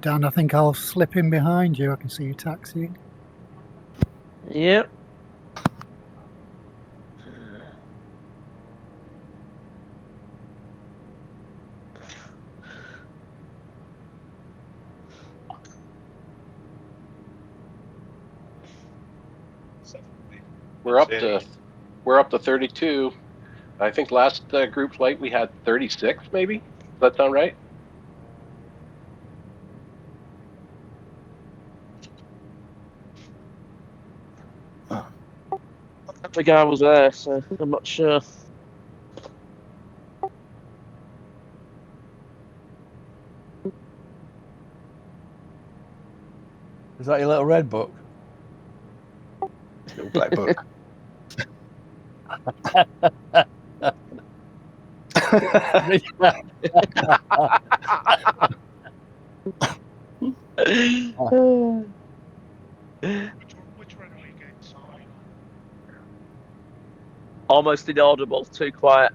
Dan, I think I'll slip in behind you. I can see you taxiing. Yep. We're up to 32. I think last group flight we had 36, maybe. Does that sound right? I think I was there, so I'm not sure. Is that your little red book? Little black book. Which runway are you going, Simon? Almost inaudible, too quiet.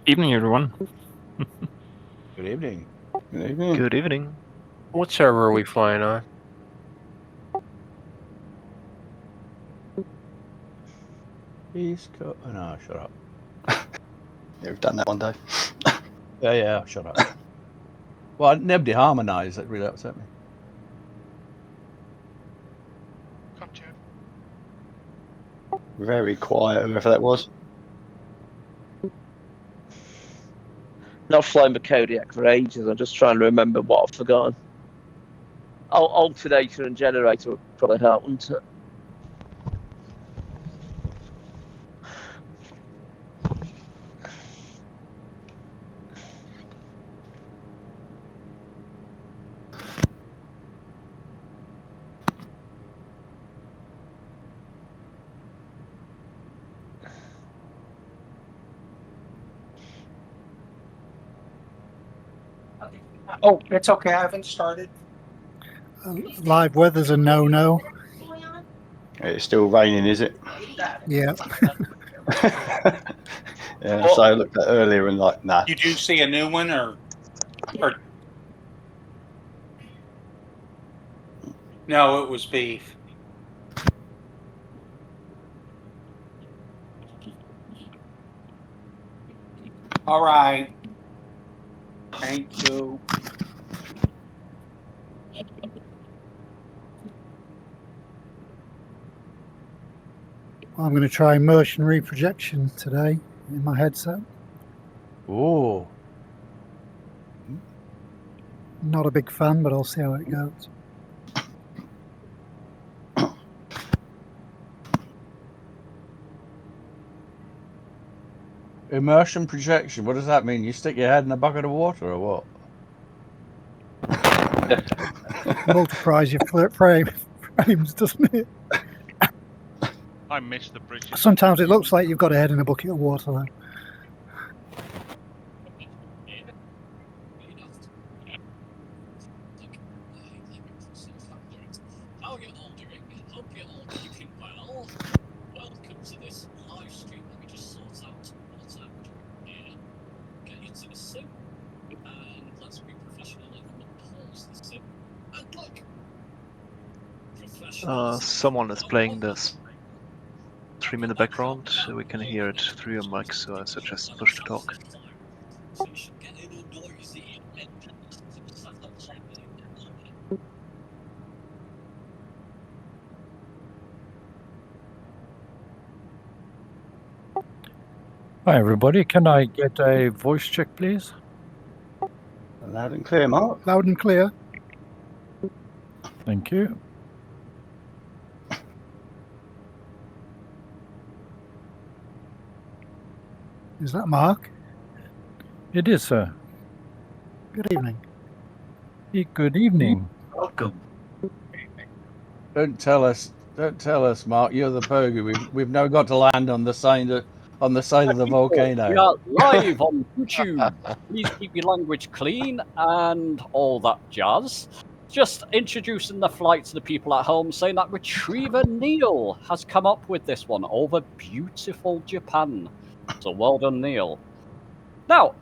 Evening, everyone. Good evening. Good evening. Good evening. What server are we flying on? East Coast. Oh, no, shut up. Yeah, we've done that one day. Yeah, shut up. Well, nobody harmonised. That really upset me. Come, Joe. Very quiet, whoever that was. Not flying the Kodiak for ages. I'm just trying to remember what I've forgotten. Oh, alternator and generator would probably help, wouldn't it? Oh, it's okay. I haven't started. Live weather's a no-no. It's still raining, is it? Yeah. Yeah, so I looked at earlier and like, nah. You do see a new one, or no? It was beef. All right. Thank you. I'm going to try immersion reprojection today in my headset. Oh. Not a big fan, but I'll see how it goes. Immersion projection. What does that mean? You stick your head in a bucket of water or what? Multiplies your frames, doesn't it? I missed the bridge. Sometimes it looks like you've got a head in a bucket of water, though. How are you all doing? Hope you're all keeping well. Welcome to this live stream. Let me just sort out what I'm doing here. Get into the sim. And let's be professional and pause the sim. And look! Someone is playing this stream in the background, so we can hear it through your mic, so I suggest push to talk. So you should get in a noisy Hi everybody, can I get a voice check please? Loud and clear, Mark. Loud and clear. Thank you. Is that Mark? It is, sir. Good evening. Good evening. Welcome. Don't tell us, Mark. You're the pogu. We've now got to land on the on the side of the We volcano. are live on YouTube. Please keep your language clean and all that jazz. Just introducing the flight to the people at home, saying that Retriever Neil has come up with this one over beautiful Japan. So well done, Neil. Now,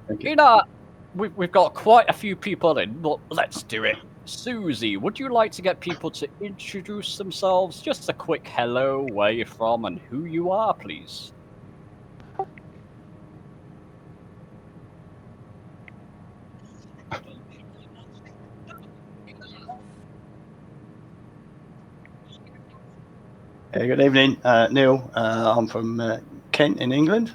we've got quite a few people in, but let's do it. Susie, would you like to get people to introduce themselves? Just a quick hello, where you're from, and who you are, please. Good evening, Neil. I'm from Kent in England.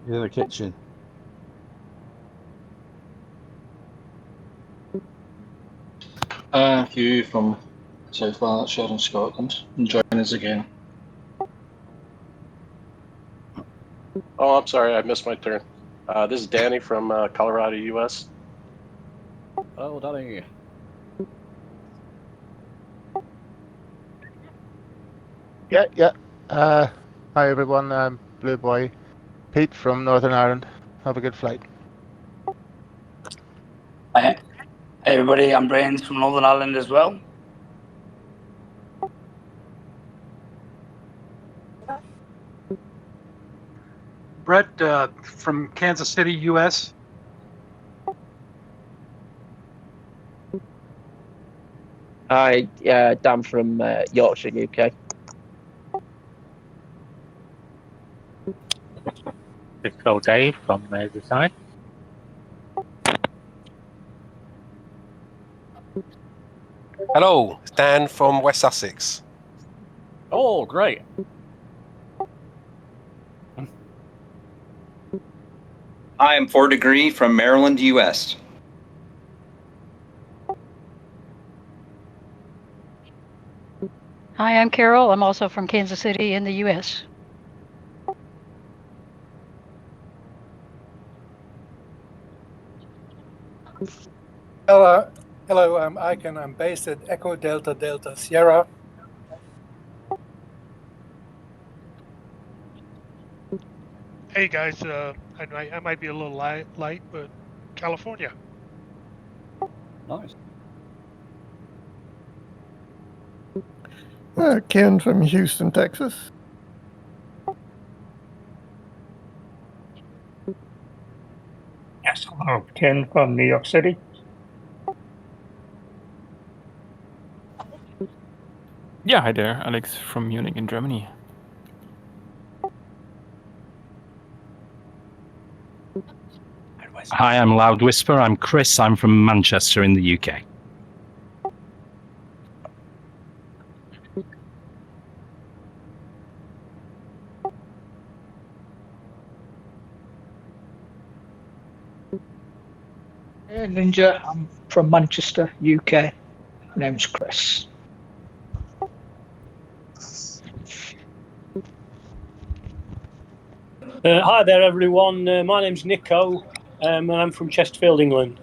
In the kitchen. Hugh from South Lanarkshire in Scotland. Join us again. Oh, I'm sorry, I missed my turn. This is Danny from Colorado, US. Oh, Danny. Yeah. Hi everyone, I'm Blue Boy. Pete from Northern Ireland. Have a good flight. Hi everybody, I'm Brian from Northern Ireland as well. Brett from Kansas City, US. Hi, Dan from Yorkshire, UK. It's Dave from the side. Hello, Dan from West Sussex. Oh, great. I am 4 Degree from Maryland, US. Hi, I'm Carol. I'm also from Kansas City in the US. Hello, I'm Icon. I'm based at Echo Delta Delta Sierra. Hey guys, I might be a little light, but California. Nice. Ken from Houston, Texas. Yes, hello. Ken from New York City. Yeah, hi there, Alex from Munich in Germany. Hi, I'm Loud Whisper. I'm Chris. I'm from Manchester in the UK. Hey, Ninja. I'm from Manchester, UK. My name's Chris. Hi there, everyone. My name's Nico, and I'm from Chesterfield, England.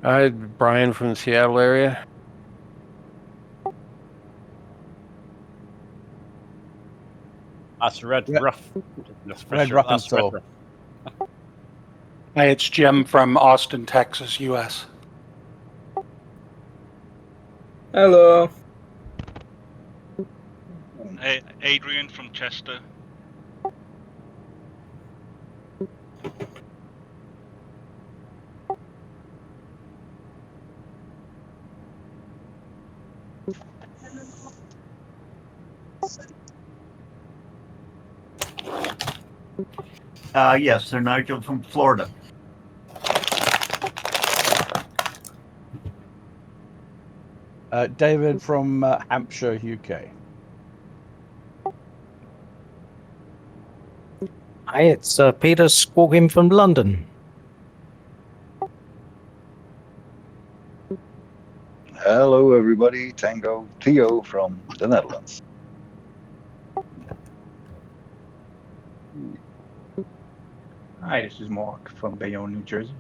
Hi, Brian from the Seattle area. That's Red Ruff. Red Ruff and Saw. Hi, it's Jim from Austin, Texas, US. Hello. Hey, Adrian from Chester. Yes, they're Nigel from Florida. David from Hampshire, UK. Hi, it's Peter squawking from London. Hello, everybody. Tango Theo from the Netherlands. Hi, this is Mark from Bayonne, New Jersey.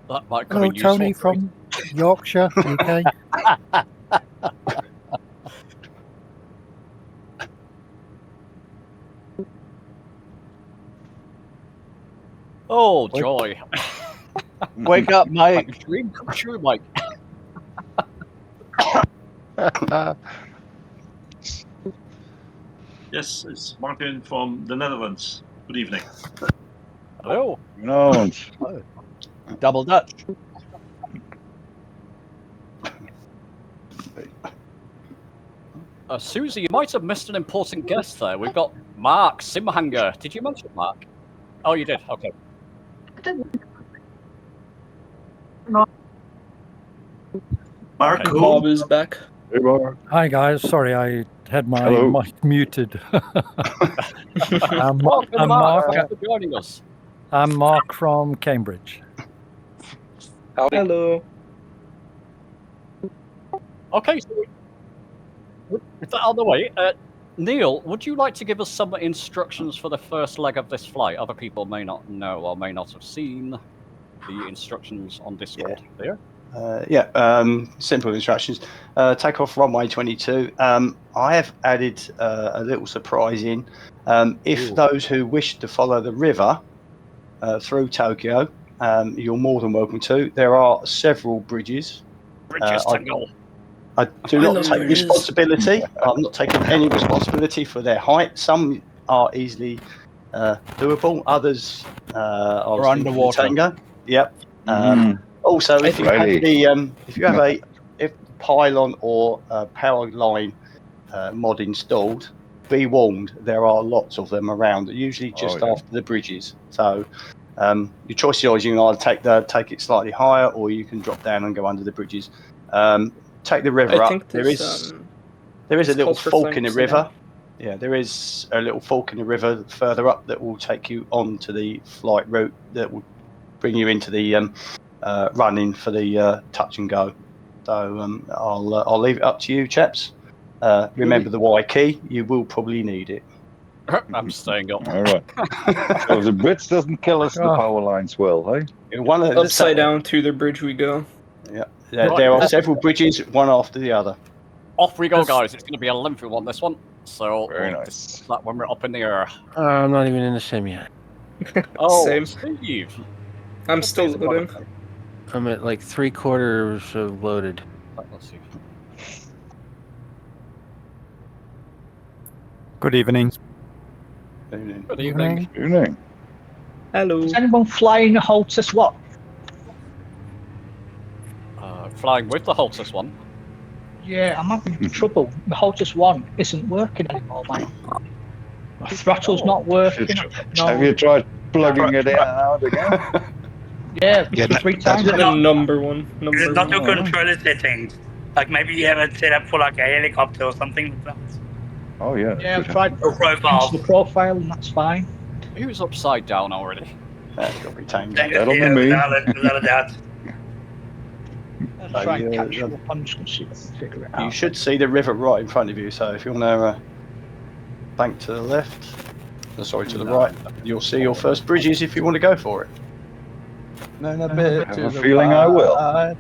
That might come Hello, in useful. Tony from Yorkshire, UK. Oh, joy. Wake up, Mike. Like a dream come true, Mike. Yes, it's Martin from the Netherlands. Good evening. Hello. No. Double Dutch. Susie, you might have missed an important guest there. We've got Mark Simhanger. Did you mention Mark? Oh, you did. Okay. Mark, Okay. who? Bob is back. Hey, Mark. Hi, guys. Sorry, I had my Hello. mic muted. I'm Welcome, Mark. Thanks for joining us. I'm Mark from Cambridge. Hello. Okay, so with that out of the way, Neil, would you like to give us some instructions for the first leg of this flight? Other people may not know or may not have seen the instructions on Discord there. Simple instructions. Take off runway 22. I have added a little surprise in. If those who wish to follow the river through Tokyo, you're more than welcome to. There are several bridges. Bridges to go. I do not take responsibility. I'm not taking any responsibility for their height. Some are easily doable. Others are underwater. Tango. Yep. Also, if you have a pylon or power line mod installed, be warned, there are lots of them around, usually just after the bridges. So your choice is yours. You can either take it slightly higher, or you can drop down and go under the bridges. Take the river up. There is a little fork in the river. Yeah, there is a little fork in the river further up that will take you onto the flight route that will bring you into the running for the touch and go. So I'll leave it up to you, chaps. Remember the Y key. You will probably need it. I'm staying up. All right. So if the bridge doesn't kill us, the power lines will, hey? Upside down to the bridge we go. Yeah. There are several bridges, one after the other. Off we go, guys. It's going to be a lengthy one, this one. So Very we'll nice. discuss that when we're up in the air. I'm not even in the sim yet. Oh, Same. Steve. I'm still loading. I'm at like 3/4 of loaded. Let's see. Good evening. Good evening. Evening. Hello. Is anyone flying a Huddison what? Flying with the Huddison one. Yeah, I'm having trouble. The Huddison 1 isn't working anymore, mate. My throttle's not working. Have you tried plugging it in and out again? Yeah, 3 times. The number one. It's not your controller settings. Like maybe you have it set up for like a helicopter or something like that. Oh yeah. Yeah, I've tried Or profile. the profile and that's fine. Who's upside down already? That's got to be tamed. That'll be me. Without a doubt. I'll try and catch you up. I'm just going to see if I can figure it out. You should see the river right in front of you. So if you want to bank to the left, sorry, to the right, you'll see your first bridges if you want to go for it. Then a bit I to have a the feeling I will. right.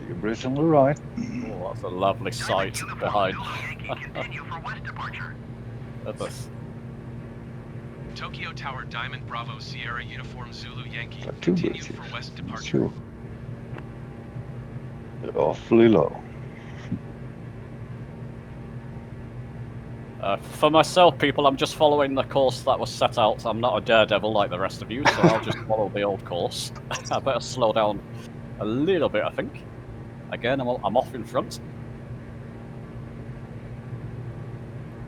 Your bridge on the right. Oh, that's a lovely sight behind. Look at this. Tokyo Tower Diamond Bravo Sierra Uniform Zulu Yankee. Got 2 Continue bridges. for west departure. Sure. They're awfully low. For myself, people, I'm just following the course that was set out. I'm not a daredevil like the rest of you, so I'll just follow the old course. I better slow down a little bit, I think. Again, I'm off in front.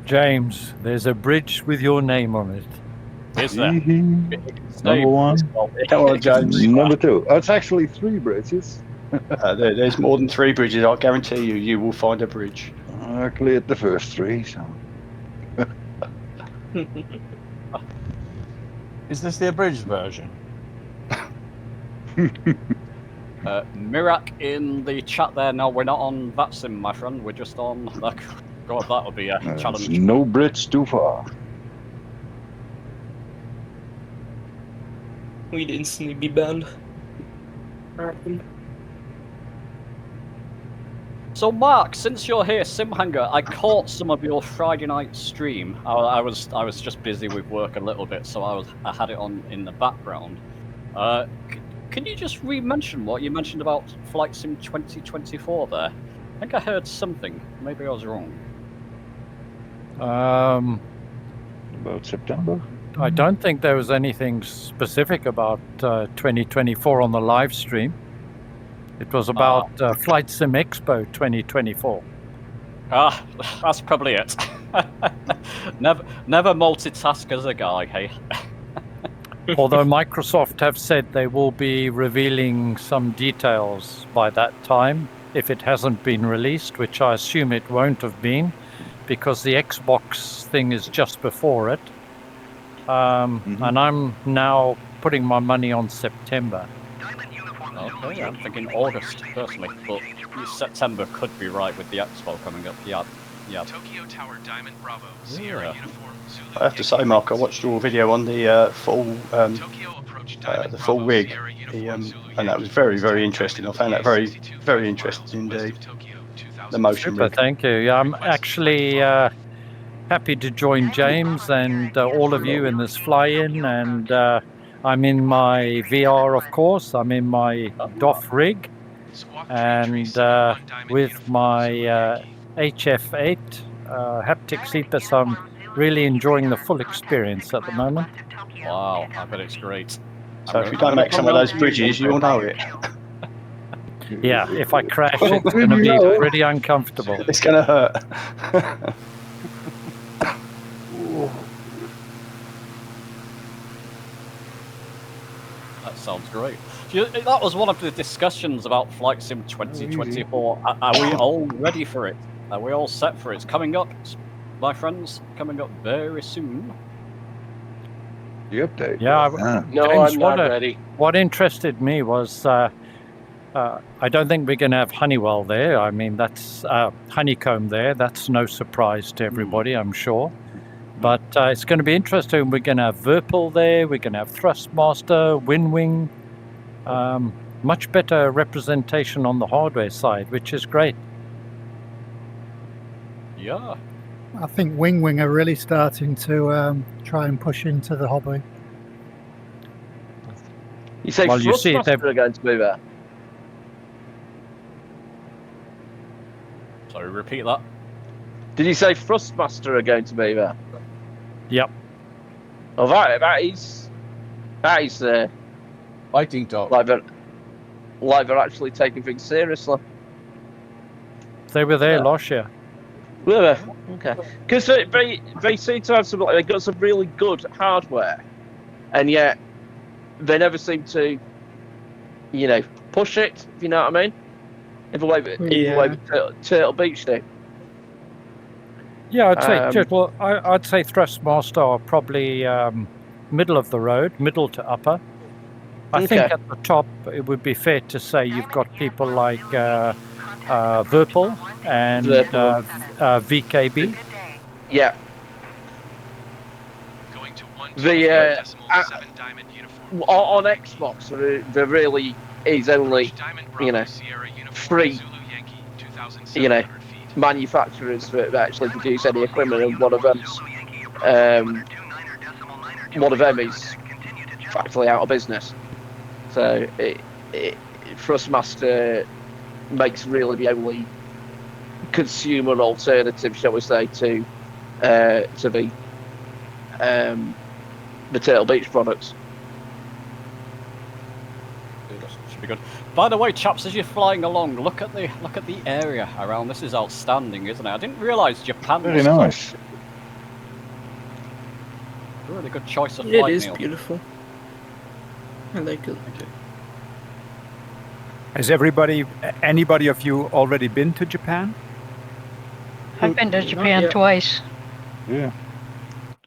James, there's a bridge with your name on it. Is there? Number 1. Come on, James. Number 2. Oh, it's actually 3 bridges. There's more than 3 bridges. I guarantee you will find a bridge. I cleared the first 3, so. Is this the abridged version? Mirak in the chat there. No, we're not on VATSIM, my friend. We're just on. God, that would be a challenge. No Brits too far. We'd instantly be banned. So, Mark, since you're here, Simhanger, I caught some of your Friday night stream. I was just busy with work a little bit, so I had it on in the background. Can you just re-mention what you mentioned about Flight Sim 2024 there? I think I heard something. Maybe I was wrong. About September. I don't think there was anything specific about 2024 on the live stream. It was about Flight Sim Expo 2024. That's probably it. never multitask as a guy, hey? Although Microsoft have said they will be revealing some details by that time, if it hasn't been released, which I assume it won't have been, because the Xbox thing is just before it. And I'm now putting my money on September. Okay, I'm thinking August, personally, but September could be right with the Expo coming up. Yeah. Tokyo Tower Diamond Bravo Sierra Uniform Zulu. I have to say, Mark, I watched your video on the full rig, and that was very, very interesting. I found that very, very interesting indeed. The motion rig. Thank you. Yeah, I'm actually happy to join James and all of you in this fly-in, and I'm in my VR, of course. I'm in my DOF rig, and with my HF8 haptic seatbelt. I'm really enjoying the full experience at the moment. Wow, I bet it's great. So if you don't make some of those bridges, you'll know it. Yeah, if I crash, it's going to be pretty uncomfortable. It's going to hurt. That sounds great. That was one of the discussions about Flight Sim 2024. Are we all ready for it? Are we all set for it? It's coming up, my friends. Coming up very soon. The update. Yeah. No, James, I'm not ready. What interested me was I don't think we're going to have Honeywell there. I mean, that's Honeycomb there. That's no surprise to everybody, I'm sure. But it's going to be interesting. We're going to have Virpil there. We're going to have Thrustmaster, Winwing. Much better representation on the hardware side, which is great. Yeah. I think Wing are really starting to try and push into the hobby. You say Thrustmaster are going to move out? Sorry, repeat that. Did you say Thrustmaster are going to move out? Yep. Oh, that is fighting talk. Like they're actually taking things seriously. They were there last year. Were they? Okay. Because they seem to have they've got some really good hardware, and yet they never seem to, push it. If you know what I mean. In the way that Turtle Beach do. Yeah, I'd say I'd say Thrustmaster are probably middle of the road, middle to upper. I think at the top it would be fair to say you've got people like Virpil and VKB. Yeah. The on Xbox there really is only three manufacturers that actually produce any equipment, and one of them is practically out of business. So Thrustmaster makes really the only consumer alternative, shall we say, to the Turtle Beach products. Should be good. By the way, chaps, as you're flying along, look at the area around. This is outstanding, isn't it? I didn't realise Japan was very nice. Really good choice of flight. It is Neil. beautiful. I like it. Thank you. Has anybody of you already been to Japan? I've been to Japan twice. Yeah.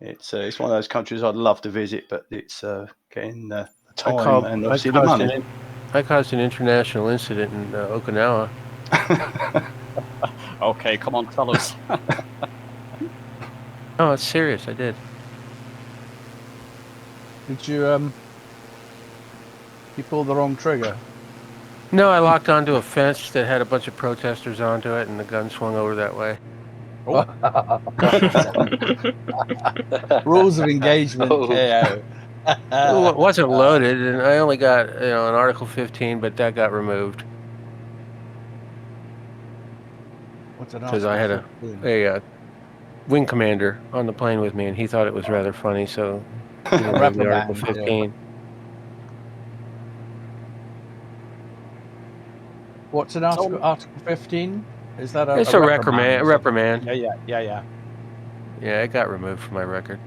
It's one of those countries I'd love to visit, but it's getting the time and obviously the money. I caused an international incident in Okinawa. Okay, come on, tell us. No, it's serious. I did. Did you pull the wrong trigger? No, I locked onto a fence that had a bunch of protesters onto it, and the gun swung over that way. Oh. Rules of engagement. KO. It wasn't loaded, and I only got an Article 15, but that got removed. Because I had a wing commander on the plane with me, and he thought it was rather funny, so he removed the Article 15. Yeah. What's an Article 15? Is that It's a reprimand. Yeah. Yeah, it got removed from my record.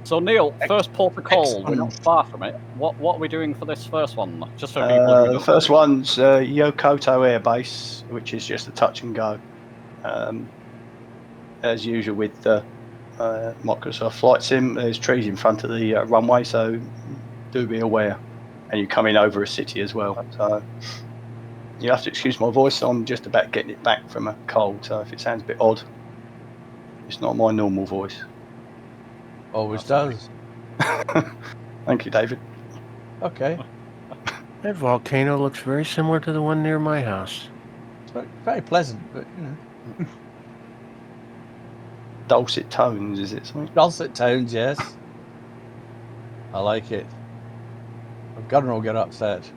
So Neil, first port of call. We're not far from it. What are we doing for this first one? Just for people who The first one's Yokoto Air Base, which is just a touch and go. As usual with Microsoft Flight Sim, there's trees in front of the runway, so do be aware. And you're coming over a city as well, so you have to excuse my voice. I'm just about getting it back from a cold, so if it sounds a bit odd, it's not my normal voice. Always does. Thank you, David. Okay. That volcano looks very similar to the one near my house. It's very pleasant, but Dulcet tones, is it something? Dulcet tones, yes. I like it. The gunner will get upset.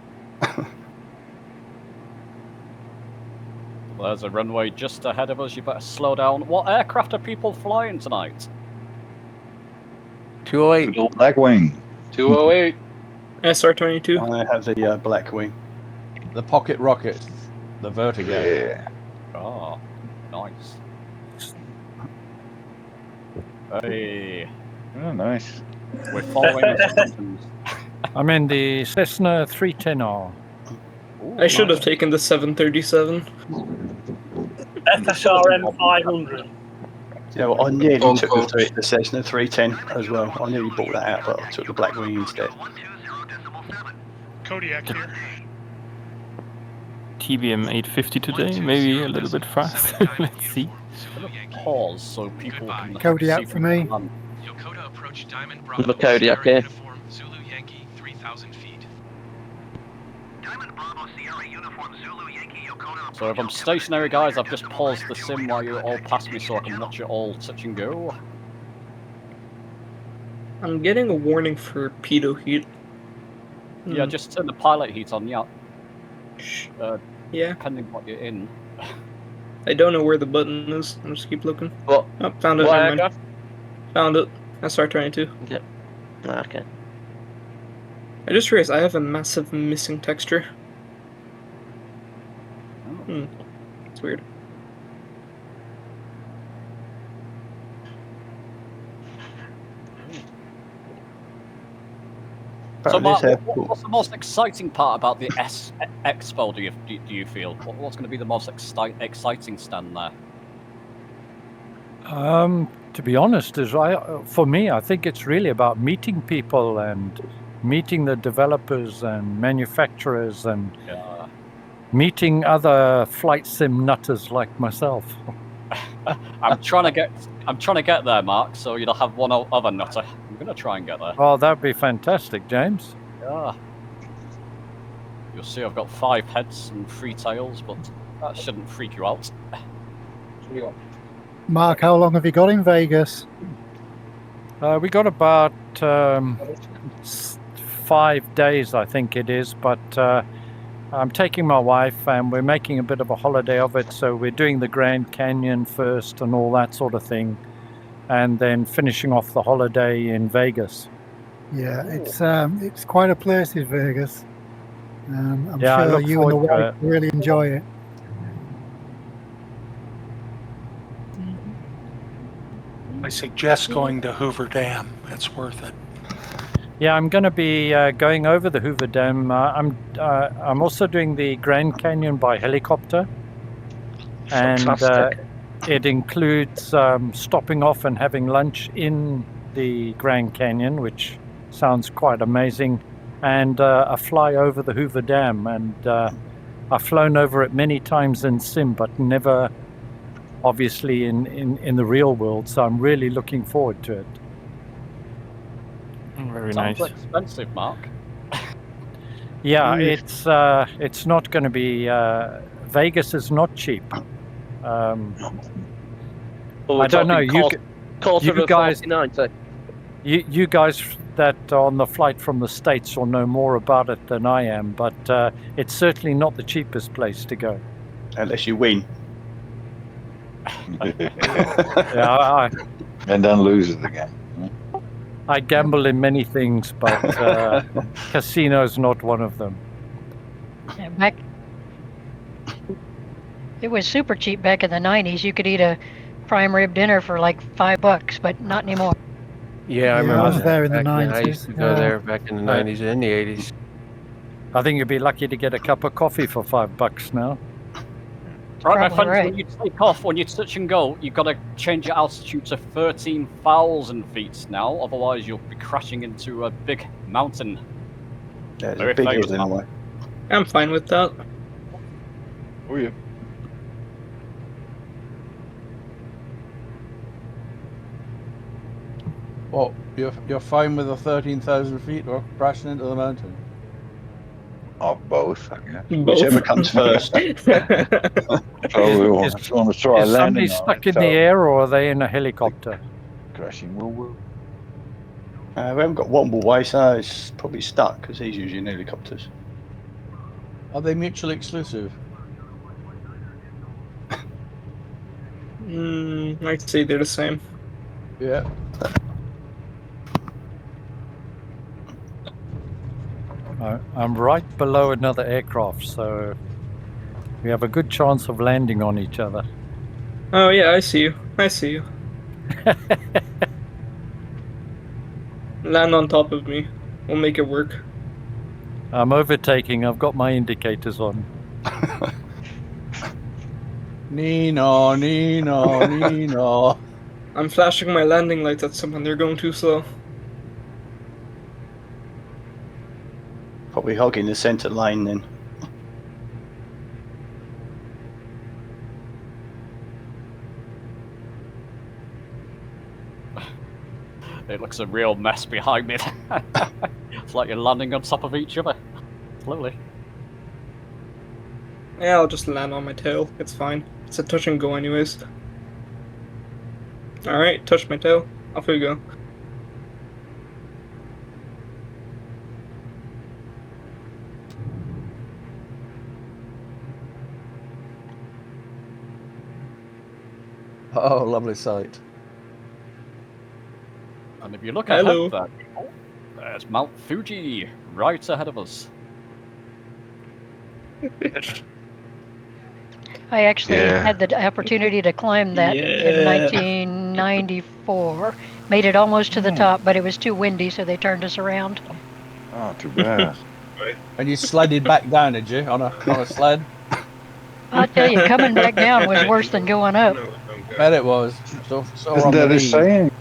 Well, there's a runway just ahead of us. You better slow down. What aircraft are people flying tonight? 208. Blackwing. 208. SR-22. I have the Black Wing. The pocket rocket. The Vertigo. Yeah. Oh, nice. Hey. Oh, nice. We're following instructions. I'm in the Cessna 310R. I should have taken the 737. FSRM 500. Yeah, well, I nearly took the Cessna 310 as well. I nearly bought that out, but I took the Black Wing instead. Kodiak here. TBM 850 today, maybe a little bit fast. Let's see. Pause so people can Kodiak for me. Yokota approach Diamond Bravo. The Kodiak here. Uniform Zulu Yankee 3,000 feet. Diamond Bravo Sierra Uniform Zulu Yankee Yokota. So if I'm stationary, guys, I've just paused the sim while you all pass me so I can watch it all touch and go. I'm getting a warning for pitot heat. Yeah, just turn the pilot heat on, yeah. Yeah. Depending what you're in. I don't know where the button is. I'll just keep looking. What? Oh, found it. What Never mind. aircraft? Found it. SR-22. Yep. Okay. I just realized I have a massive missing texture. It's weird. So, Mark, what's the most exciting part about the Expo, do you feel? What's going to be the most exciting stand there? To be honest, for me, I think it's really about meeting people and meeting the developers and manufacturers and meeting other flight sim nutters like myself. I'm trying to get there, Mark. So you'll have one other nutter. I'm going to try and get there. Oh, that'd be fantastic, James. Yeah. You'll see I've got 5 heads and 3 tails, but that shouldn't freak you out. Mark, how long have you got in Vegas? We got about 5 days, I think it is, but I'm taking my wife and we're making a bit of a holiday of it, so we're doing the Grand Canyon first and all that sort of thing, and then finishing off the holiday in Vegas. Yeah, it's quite a place in Vegas. I'm Yeah, I sure look you and the forward to wife really enjoy it. I suggest going to Hoover Dam. It's worth it. Yeah, I'm going to be going over the Hoover Dam. I'm also doing the Grand Canyon by helicopter. And Fantastic. it includes stopping off and having lunch in the Grand Canyon, which sounds quite amazing, and a fly over the Hoover Dam. And I've flown over it many times in sim, but never obviously in the real world. So I'm really looking forward to it. Very Sounds nice. expensive, Mark. Yeah, it's not going to be. Vegas is not cheap. I don't know. You guys, you guys that are on the flight from the States will know more about it than I am, but it's certainly not the cheapest place to go. Unless you win. Yeah, and then lose it again. I gamble in many things, but casino's not one of them. Yeah, it was super cheap back in the 90s. You could eat a prime rib dinner for like $5, but not anymore. Yeah, I remember. I was there in the back then. 90s. I used to go there back in the 90s and the 80s. I think you'd be lucky to get a cup of coffee for $5 now. Right, my Probably friends, right. when you take off, when you touch and go, you've got to change your altitude to 13,000 feet now, otherwise you'll be crashing into a big mountain. Yeah, it's Very a big famous hill in a way. I'm fine with that. Oh yeah. What? You're fine with the 13,000 feet or crashing into the mountain? Oh, both. I guess. Whichever comes first. So we want to try Is landing somebody on stuck it, in the air, or are they in a helicopter? Crashing will. We haven't got Womble way, so it's probably stuck because he's using helicopters. Are they mutually exclusive? I'd say they're the same. Yeah. I'm right below another aircraft, so we have a good chance of landing on each other. Oh yeah, I see you. I see you. Land on top of me. We'll make it work. I'm overtaking. I've got my indicators on. Nino, Nino, Nino. I'm flashing my landing lights at someone. They're going too slow. Probably hogging the centre lane then. It looks a real mess behind me. It's like you're landing on top of each other. Slowly. Yeah, I'll just land on my tail. It's fine. It's a touch and go anyways. Alright, touch my tail. Off we go. Oh, lovely sight. And if you look Hello. ahead there, people, there's Mount Fuji right ahead of us. I actually had the opportunity to climb that in 1994. Made it almost to the top, but it was too windy, so they turned us around. Oh, too bad. And you slided back down, did you, on a sled? I'll tell you, coming back down was worse than going up. Bet it was. So Isn't that a saying?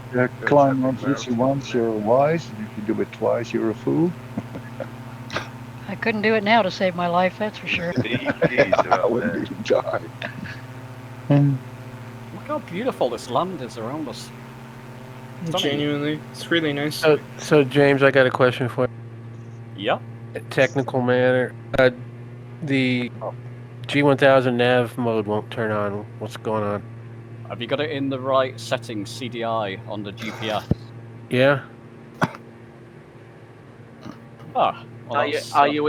Climb Mount Fuji once, you're wise, and if you do it twice, you're a fool. I couldn't do it now to save my life, that's for sure. I wouldn't even try. Look how beautiful this land is around us. Genuinely, it's really nice. So James, I got a question for you. Yeah? A technical matter. The G1000 nav mode won't turn on. What's going on? Have you got it in the right settings, CDI, on the GPS? Yeah. Ah. Well, Are you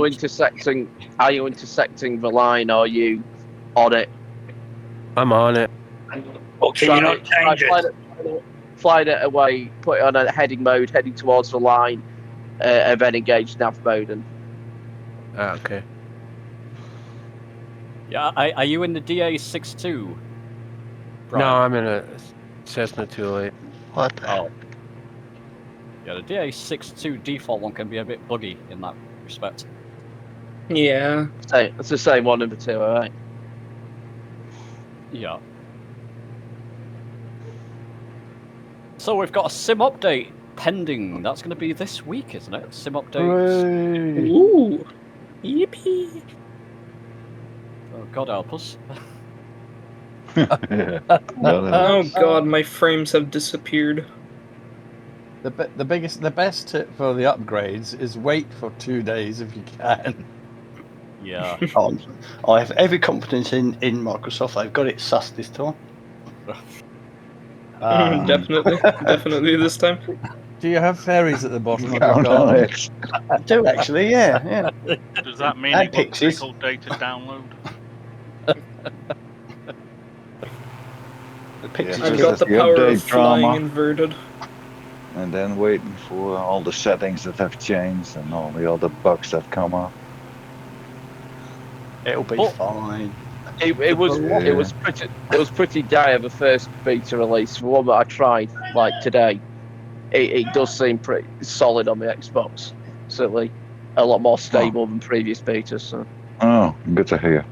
intersecting the line, or are you on it? I'm on it. Well, can you not change it? Fly it away, put it on a heading mode, heading towards the line, and then engage nav mode. And okay. Yeah, are you in the DA62? No, I'm in a Cessna 208. What the hell? Yeah, the DA62 default one can be a bit buggy in that respect. Yeah. It's the same one, number 2, alright? Yeah. So we've got a sim update pending. That's going to be this week, isn't it? Sim update. Hooray. Ooh. Yippee. Oh, God help us. Oh God, my frames have disappeared. The best tip for the upgrades is wait for 2 days if you can. Yeah. I have every confidence in Microsoft. They've got it sussed this time. Definitely this time. Do you have fairies at the bottom of your Count on garden? it. I do actually, yeah. Does that mean And it won't pixies. take all day to download? The pictures I've just got the the power update of flying drama. inverted. And then waiting for all the settings that have changed and all the other bugs that come up. It'll be Well, fine. It was pretty dire the first beta release. The one that I tried like today, it does seem pretty solid on the Xbox. Certainly, a lot more stable than previous betas. So. Oh, good to hear.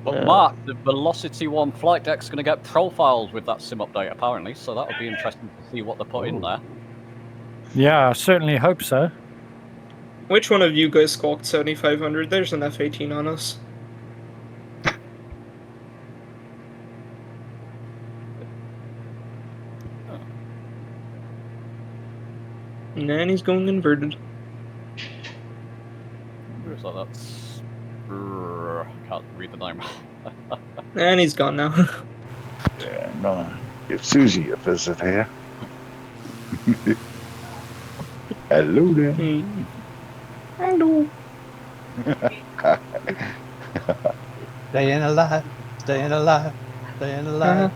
But Mark, the Velocity 1 flight deck's going to get profiled with that sim update apparently, so that'll be interesting to see what they put in there. Yeah, I certainly hope so. Which one of you guys squawked 7500? There's an F-18 on us. Nanny's going inverted. Where's that? That's... can't read the name. Nanny's gone now. Yeah, I'm gonna give Susie a visit here. Hello there. Hello. Staying alive, staying alive, staying alive.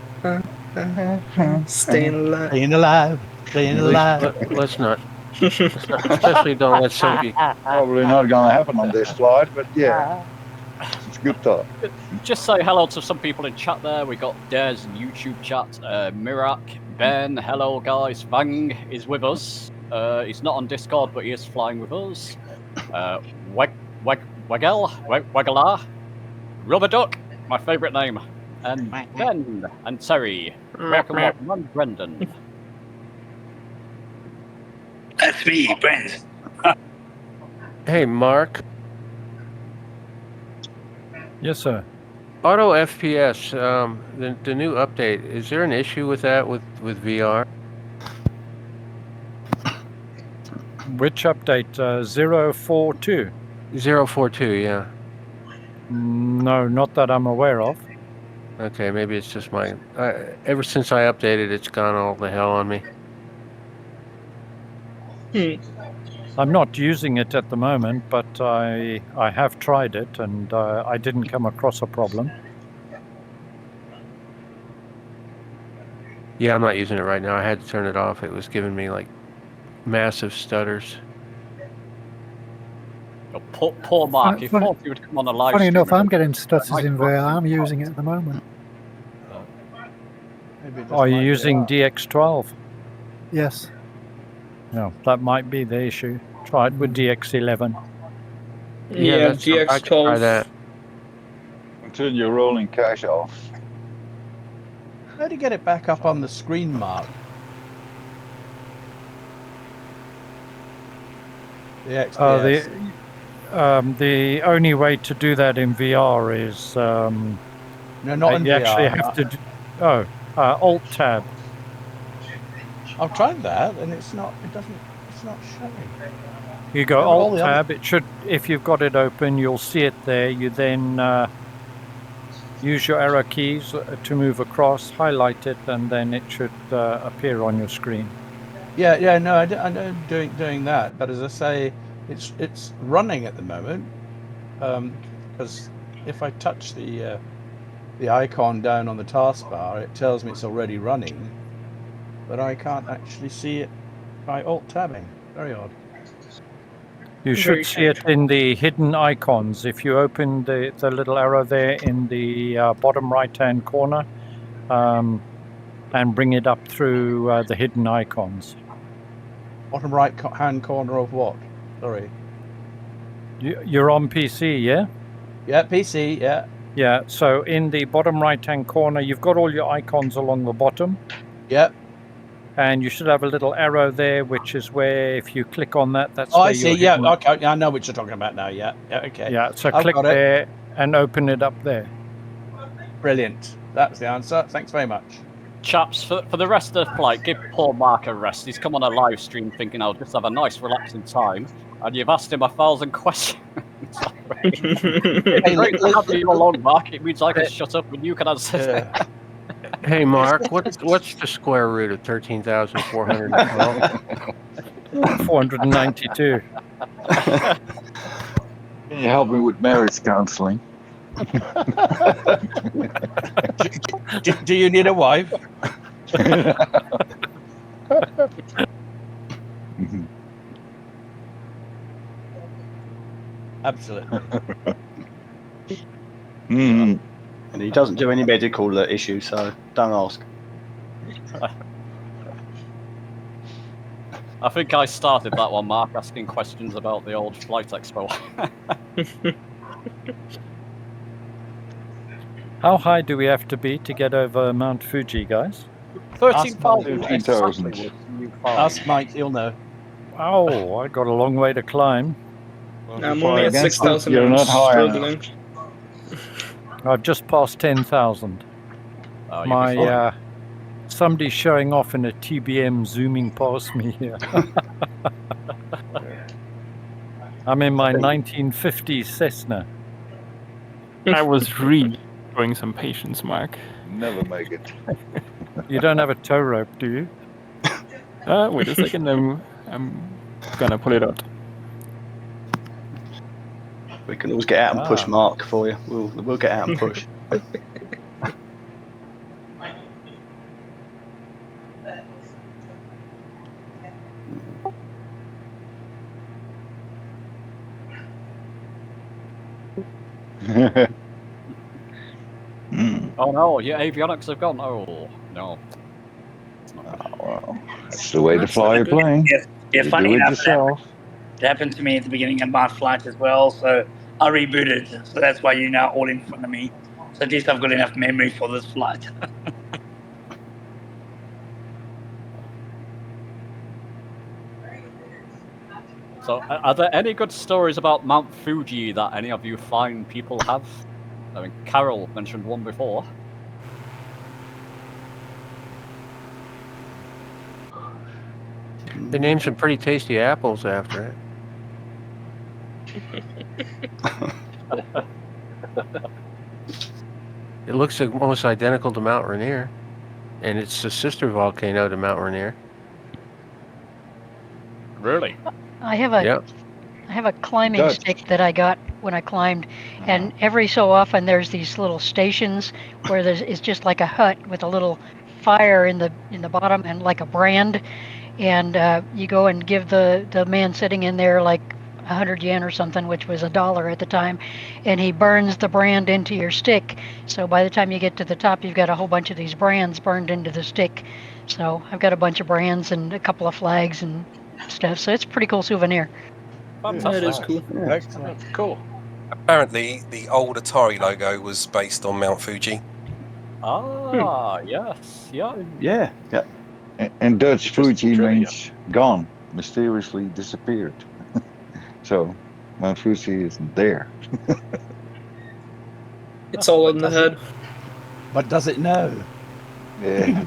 Staying alive. Staying alive, staying alive. Let's not. Especially don't let Sophie. Probably not gonna happen on this flight, but yeah. It's good talk. Just say hello to some people in chat there. We got Des in YouTube chat, Mirak, Ben, hello guys, Vang is with us. He's not on Discord, but he is flying with us. Wagala, Rubber Duck, my favourite name, and Ben and Terry. Welcome, and Brendan. That's me, Brent. Hey, Mark. Yes, sir. Auto FPS, the new update. Is there an issue with that with VR? Which update? 042? 042, yeah. No, not that I'm aware of. Okay, maybe it's just mine. Ever since I updated, it's gone all the hell on me. I'm not using it at the moment, but I have tried it, and I didn't come across a problem. Yeah, I'm not using it right now. I had to turn it off. It was giving me like massive stutters. Oh, poor Mark. He thought he would come on a live Funny stream. enough, I'm getting stutters in VR. I'm using it at the moment. Are you using DX12? Yes. No, that might be the issue. Try it with DX11. Yeah, I can try that. Turn your rolling cache off. How do you get it back up on the screen, Mark? The XPS. The only way to do that in VR is no, not in you VR. actually have to do, Alt Tab. I've tried that, and it's not showing. You go Yeah, all Alt the other- Tab. It should, if you've got it open, you'll see it there. You then use your arrow keys to move across, highlight it, and then it should appear on your screen. Yeah, no, I know doing that, but as I say, it's running at the moment, because if I touch the icon down on the taskbar, it tells me it's already running, but I can't actually see it by alt tabbing. Very odd. You should see it in the hidden icons. If you open the little arrow there in the bottom right-hand corner, and bring it up through the hidden icons. Bottom right hand corner of what? Sorry. You're on PC, yeah? Yeah, PC, yeah. Yeah, so in the bottom right-hand corner, you've got all your icons along the bottom. Yep. and you should have a little arrow there, which is where if you click on that, that's Oh, where I see. you're Yeah. hitting- Okay. Yeah, I know what you're talking about now. Yeah. Yeah. Okay. Yeah, so I've click got it. there and open it up there. Brilliant. That was the answer. Thanks very much. Chaps, for the rest of the flight, give poor Mark a rest. He's come on a live stream thinking I'll just have a nice, relaxing time, and you've asked him 1,000 questions. It's great to have you along, Mark. It means I can shut up and you can answer. Hey, Mark, what's the square root of 13,412? 492. Can you help me with marriage counseling? Do you need a wife? Absolutely. Mm. And he doesn't do any medical issues, so don't ask. I think I started that one, Mark, asking questions about the old Flight Expo. How high do we have to be to get over Mount Fuji, guys? 13,000. 13,000. Ask Mike, he'll know. Oh, I got a long way to climb. I'm only at 6,000. You're I'm not high struggling. I've just passed 10,000. Oh, you'll be fine. Somebody's showing off in a TBM zooming past me here. I'm in my 1950s Cessna. I was really showing some patience, Mark. Never make it. You don't have a tow rope, do you? Wait a second. I'm gonna pull it out. We can always get out and push Mark for you. We'll get out and push. Oh no, your avionics have gone. Oh no. Well, that's the way to fly a plane. Yeah, You funny do it enough, yourself. it happened to me at the beginning of my flight as well, so I rebooted. So that's why you're now all in front of me. So at least I've got enough memory for this flight. So, are there any good stories about Mount Fuji that any of you fine people have? I mean, Carol mentioned one before. They named some pretty tasty apples after it. It looks almost identical to Mount Rainier, and it's the sister volcano to Mount Rainier. Really? I have a Yep. I have a climbing stick that I got when I climbed, and every so often there's these little stations where it's just like a hut with a little fire in the bottom and like a brand, and you go and give the man sitting in there like 100 yen or something, which was $1 at the time, and he burns the brand into your stick. So by the time you get to the top, you've got a whole bunch of these brands burned into the stick. So I've got a bunch of brands and a couple of flags and stuff. So it's a pretty cool souvenir. That is cool. Excellent. Cool. Apparently, the old Atari logo was based on Mount Fuji. Ah, yes, yeah. Yeah, yeah. And Dutch Fuji means gone, mysteriously disappeared. So Mount Fuji isn't there. It's all in the head. But does it know? Yeah.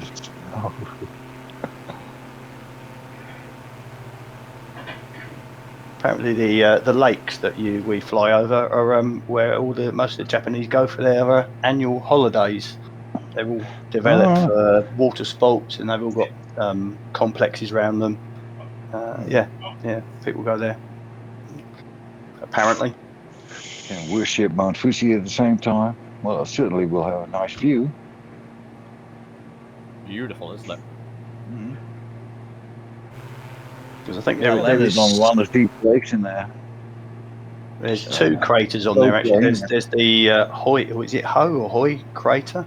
Apparently, the lakes that we fly over are where most of the Japanese go for their annual holidays. They're all developed for water sports, and they've all got complexes around them. Yeah, people go there. Apparently, And worship Mount Fuji at the same time. Well, certainly we'll have a nice view. Beautiful, isn't it? because I think Yeah, there is on one of the lakes in there. There's two craters on there actually. There's the is it Ho or Hoi crater,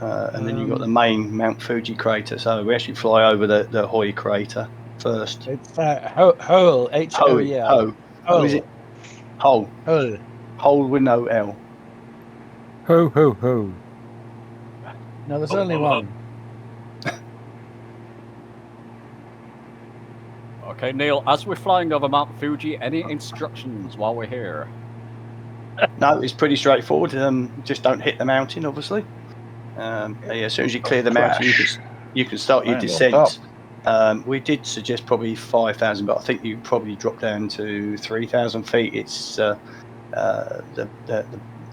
and then you've got the main Mount Fuji crater. So we actually fly over the Hoi crater first. It's Hole, H-O-E-L. Ho. Is it Hole? Hole. Hole with no L. Ho, ho, ho. No, there's only one. Okay, Neil, as we're flying over Mount Fuji, any instructions while we're here? No, it's pretty straightforward. Just don't hit the mountain, obviously. As soon as you clear the mountain, you can start your Land on descent. We did suggest probably 5,000, but I think you probably drop down to 3,000 feet. It's the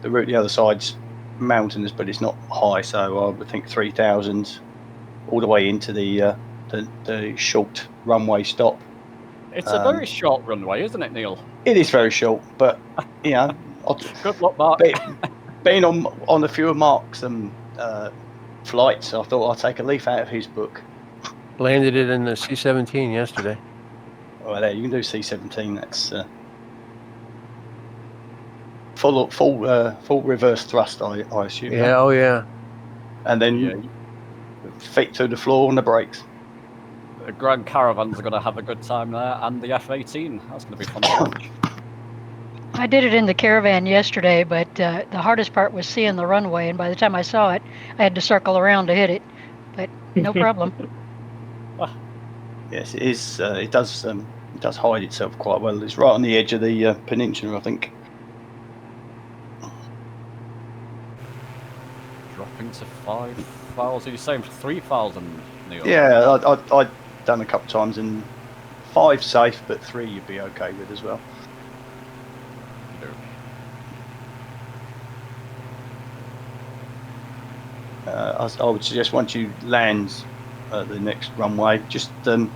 route the other side's mountainous, but it's not high, so I would think 3,000 all the way into the short runway stop. It's a very short runway, isn't it, Neil? It is very short, but good luck, Mark. Being on a few of Mark's flights, I thought I'd take a leaf out of his book. Landed it in the C-17 yesterday. Well, there you can do C-17. That's full reverse thrust, I assume. Yeah. Oh yeah. And then feet through the floor on the brakes. The Grand Caravans are going to have a good time there, and the F-18. That's going to be fun to watch. I did it in the Caravan yesterday, but the hardest part was seeing the runway, and by the time I saw it, I had to circle around to hit it. But no problem. Yes, it is. It does hide itself quite well. It's right on the edge of the peninsula, I think. Dropping to 5,000. You're saying 3,000, Neil? Yeah, I've done a couple of times, and 5 safe, but 3 you'd be okay with as well. I would suggest once you land the next runway, just turn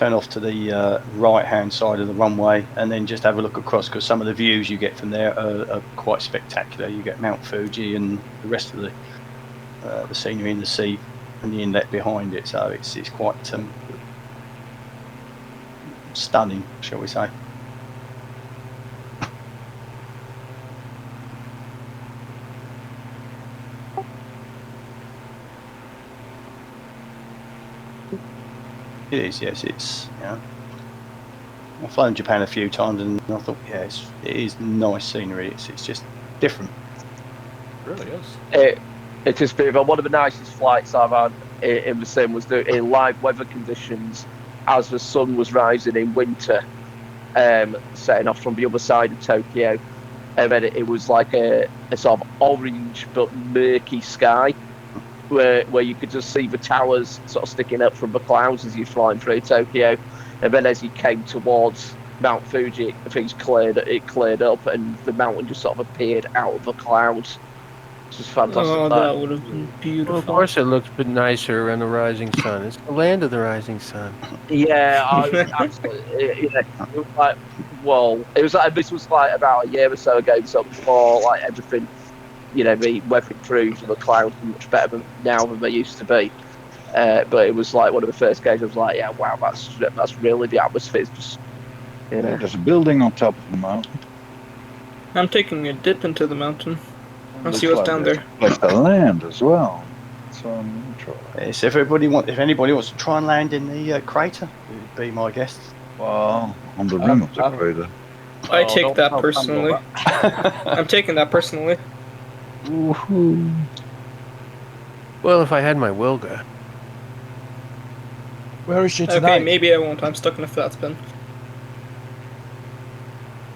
off to the right-hand side of the runway, and then just have a look across, because some of the views you get from there are quite spectacular. You get Mount Fuji and the rest of the scenery in the sea and the inlet behind it, so it's quite stunning, shall we say. It is, yes. It's I've flown Japan a few times, and I thought, it is nice scenery. It's just different. It really is. It is beautiful. One of the nicest flights I've had in the sim was in live weather conditions, as the sun was rising in winter, setting off from the other side of Tokyo, and then it was like a sort of orange but murky sky. Where you could just see the towers sort of sticking up from the clouds as you're flying through Tokyo, and then as you came towards Mount Fuji, things cleared up, and the mountain just sort of appeared out of the clouds. It's just fantastic. Oh, that would have been beautiful. Well, of course, it looks a bit nicer around the rising sun. It's the land of the rising sun. Yeah, I was absolutely. It was like, whoa! It was like this was like about a year or so ago, so before like everything. The weather improved and the clouds are much better now than they used to be. But it was like one of the first days I was like, yeah, wow, that's really the atmosphere. Just, There's a building on top of the mountain. I'm taking a dip into the mountain. I'll see what's down there. Like the land as well. So if anybody wants to try and land in the crater, it would be my guest. Well, on the rim of the crater. I take that personally. I'm taking that personally. Woohoo. Well, if I had my Wilga. Where is she tonight? Okay, maybe I won't. I'm stuck in a flat spin.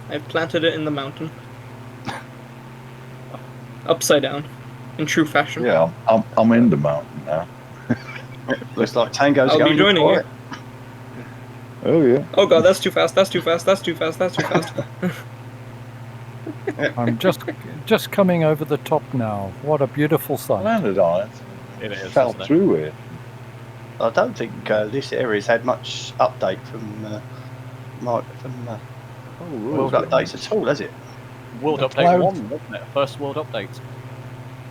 I've planted it in the mountain. Upside down. In true fashion. Yeah, I'm in the mountain now. Looks like Tango's I'll going be joining you. Oh yeah. Oh god, that's too fast. That's too fast. That's too fast. That's too fast. I'm just coming over the top now. What a beautiful sight. Landed on it. It is. Fell through it. I don't think this area's had much update from world updates at all, has it? World The Update cloud- 1, wasn't it? First World Update.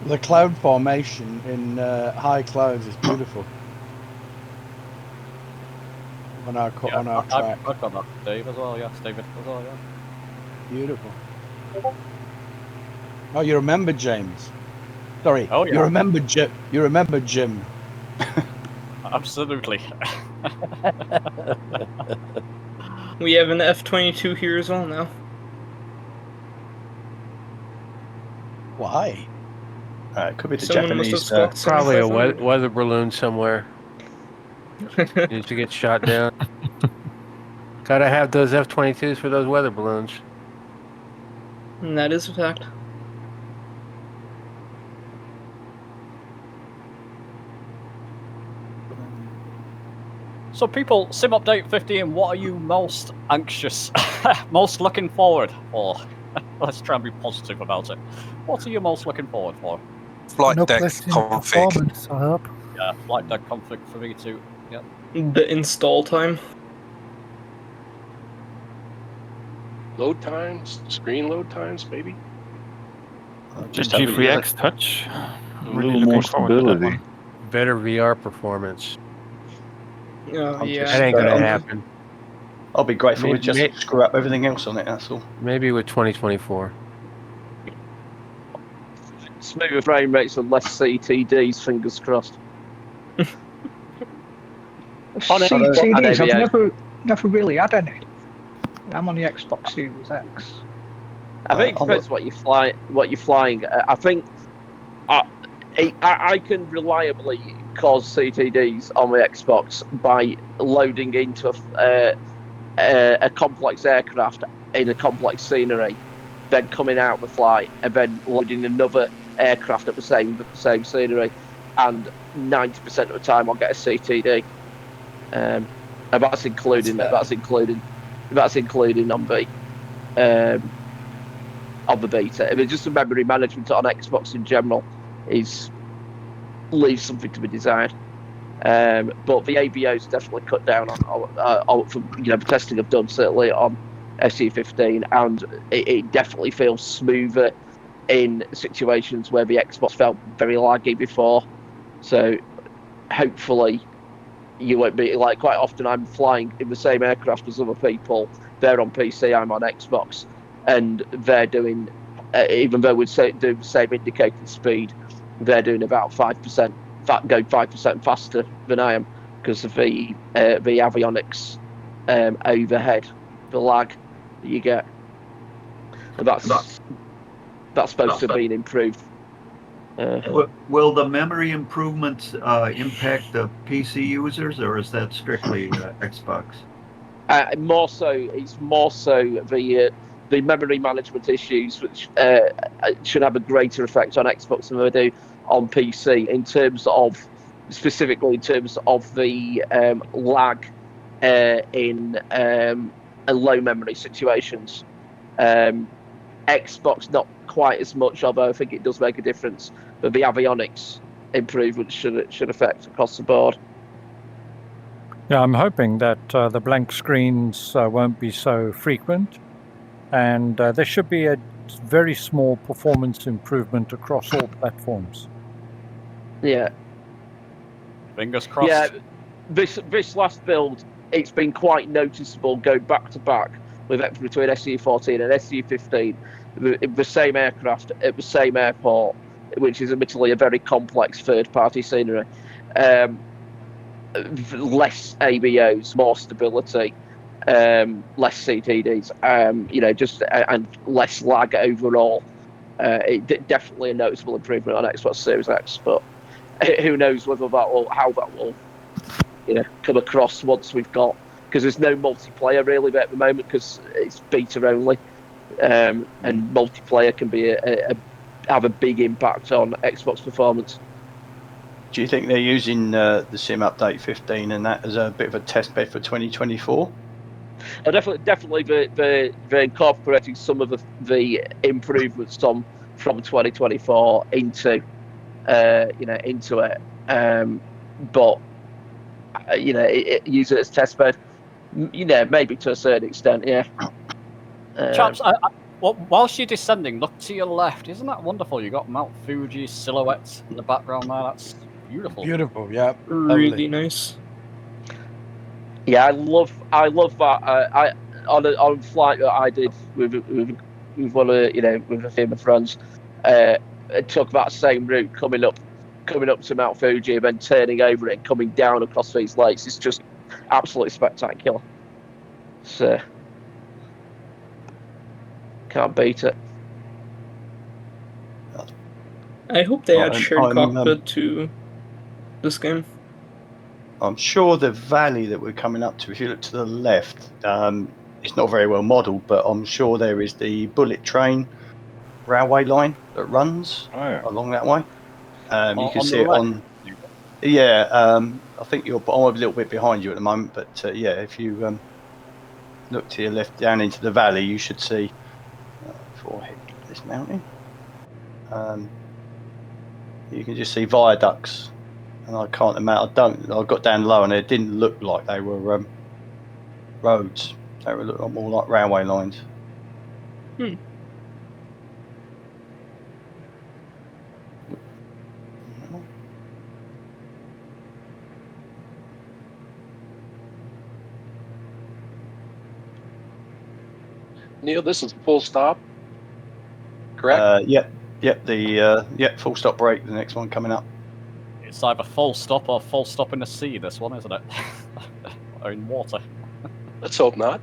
The cloud formation in high clouds is beautiful. On our track. I've got that, Dave, as well, yes. David, as well, yeah. Beautiful. Oh, you remember James? Sorry. Oh, yeah. You remember Jim? You remember Jim? Absolutely. We have an F-22 here as well now. Why? It could be the Someone must Japanese. have scoffed Probably a 7,500. weather balloon somewhere. Needs to get shot down. Gotta have those F-22s for those weather balloons. And that is a fact. So, people, Sim Update 15, what are you most anxious, most looking forward for? Let's try and be positive about it. What are you most looking forward for? Flight deck Uplifting config. performance, I hope. Yeah, flight deck config for me too. Yeah. The install time. Load times, screen load times, maybe. Just G3X touch. A Really little looking more forward to that stability. one. Better VR performance. Oh, yeah. That ain't gonna happen. I'll be grateful Maybe- we just may- screw up everything else on it, that's all. Maybe with 2024. Smoother frame rates and less CTDs, fingers crossed. CTDs, I've never really had any. I'm on the Xbox Series X. I think it depends what you're flying. I think I can reliably cause CTDs on my Xbox by loading into a complex aircraft in a complex scenery, then coming out of the flight and then loading another aircraft at the same scenery, and 90% of the time I'll get a CTD. And that's including on the beta. I mean, just the memory management on Xbox in general leaves something to be desired. But the ABO's definitely cut down on from the testing I've done, certainly on SE15, and it definitely feels smoother in situations where the Xbox felt very laggy before. So hopefully you won't be like, quite often I'm flying in the same aircraft as other people. They're on PC, I'm on Xbox, and they're doing, even though we'd do the same indicated speed, they're doing about 5%, going 5% faster than I am because of the avionics overhead, the lag that you get. And that's supposed to be improved. Will the memory improvements impact the PC users, or is that strictly Xbox? It's more so the memory management issues, which should have a greater effect on Xbox than they do on PC, specifically in terms of the lag in low memory situations. Xbox not quite as much, although I think it does make a difference. But the avionics improvements should affect across the board. Yeah, I'm hoping that the blank screens won't be so frequent, and there should be a very small performance improvement across all platforms. Yeah. Fingers crossed. Yeah, this last build, it's been quite noticeable going back to back between SE14 and SE15, the same aircraft at the same airport, which is admittedly a very complex third-party scenery. Less ABOs, more stability, less CTDs, and less lag overall. Definitely a noticeable improvement on Xbox Series X, but who knows how that will come across once we've got, because there's no multiplayer really at the moment because it's beta only, and multiplayer can be have a big impact on Xbox performance. Do you think they're using the Sim Update 15 and that as a bit of a test bed for 2024? Definitely, they're incorporating some of the improvements from 2024 into it, but use it as test bed. Maybe to a certain extent, yeah. Chaps, whilst you're descending, look to your left. Isn't that wonderful? You got Mount Fuji silhouettes in the background there. That's beautiful. Beautiful, yeah. Really nice. Yeah, I love that. On a flight that I did with one of with a few of my friends, it took that same route coming up to Mount Fuji and then turning over it and coming down across these lakes. It's just absolutely spectacular. So can't beat it. I hope they add shared cockpit to this game. I'm sure the valley that we're coming up to, if you look to the left, it's not very well modelled, but I'm sure there is the bullet train railway line that runs along that way. You can see it on. Yeah, I think I'm a little bit behind you at the moment, but yeah, if you look to your left down into the valley, you should see before I hit this mountain. You can just see viaducts, and I can't imagine. I got down low, and it didn't look like they were roads. They were look more like railway lines. Neil, this is full stop, correct? Yep. Full stop break. The next one coming up. It's either full stop or full stop in the sea. This one, isn't it? Or in water. Let's hope not.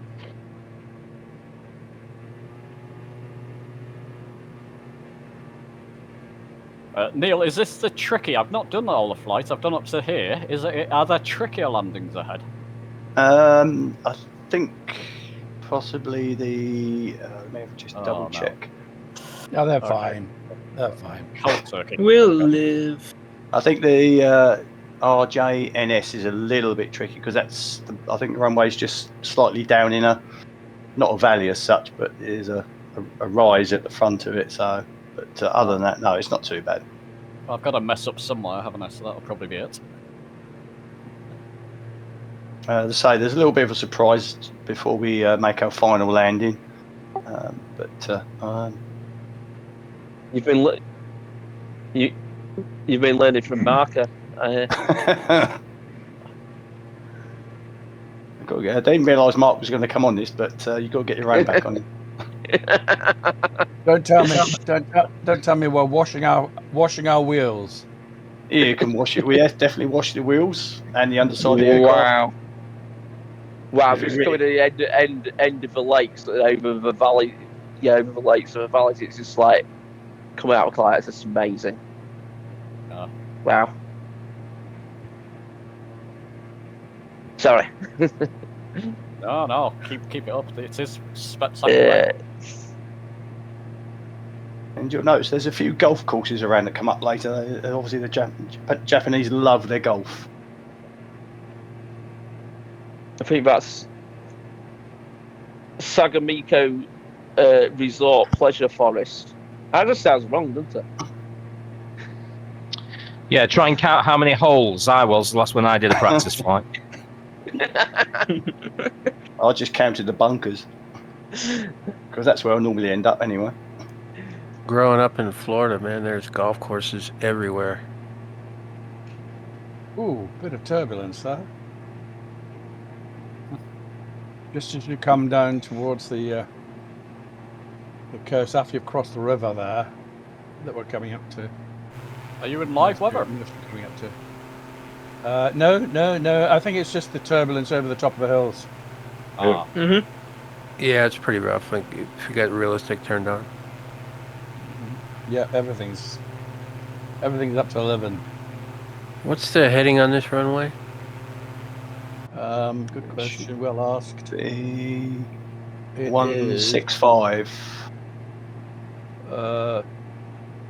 Neil, is this the tricky? I've not done all the flights. I've done up to here. Are there trickier landings ahead? I think possibly the. Let me just double check. No, they're fine. They're fine. Cold turkey. We'll live. I think the RJNS is a little bit tricky because I think the runway's just slightly down in not a valley as such, but there's a rise at the front of it. So, but other than that, no, it's not too bad. I've got to mess up somewhere, haven't I? So that'll probably be it. As I say, there's a little bit of a surprise before we make our final landing, You've been you've been learning from Marker. I didn't realise Mark was going to come on this, but you've got to get your own back on him. Don't tell me we're washing our wheels. Yeah, you can wash it. We have definitely washed the wheels and the underside of the aircraft. Wow, it's coming to the end of the lakes, over the valley. Yeah, over the lakes and the valleys. It's just like coming out of the clouds. It's amazing. Wow. Sorry. No, keep it up. It is spectacular. And you'll notice there's a few golf courses around that come up later. Obviously, the Japanese love their golf. I think that's Sagamiko Resort Pleasure Forest. That just sounds wrong, doesn't it? Yeah, try and count how many holes I was the last when I did a practice flight. I just counted the bunkers because that's where I normally end up anyway. Growing up in Florida, man, there's golf courses everywhere. Ooh, bit of turbulence there. Just as you come down towards the coast, after you've crossed the river there, that we're coming up to. Are you in live weather? Coming up to. No. I think it's just the turbulence over the top of the hills. Yeah, it's pretty rough. Like if you got realistic turned on. Yeah, everything's up to 11. What's the heading on this runway? Good question. Well asked. 165.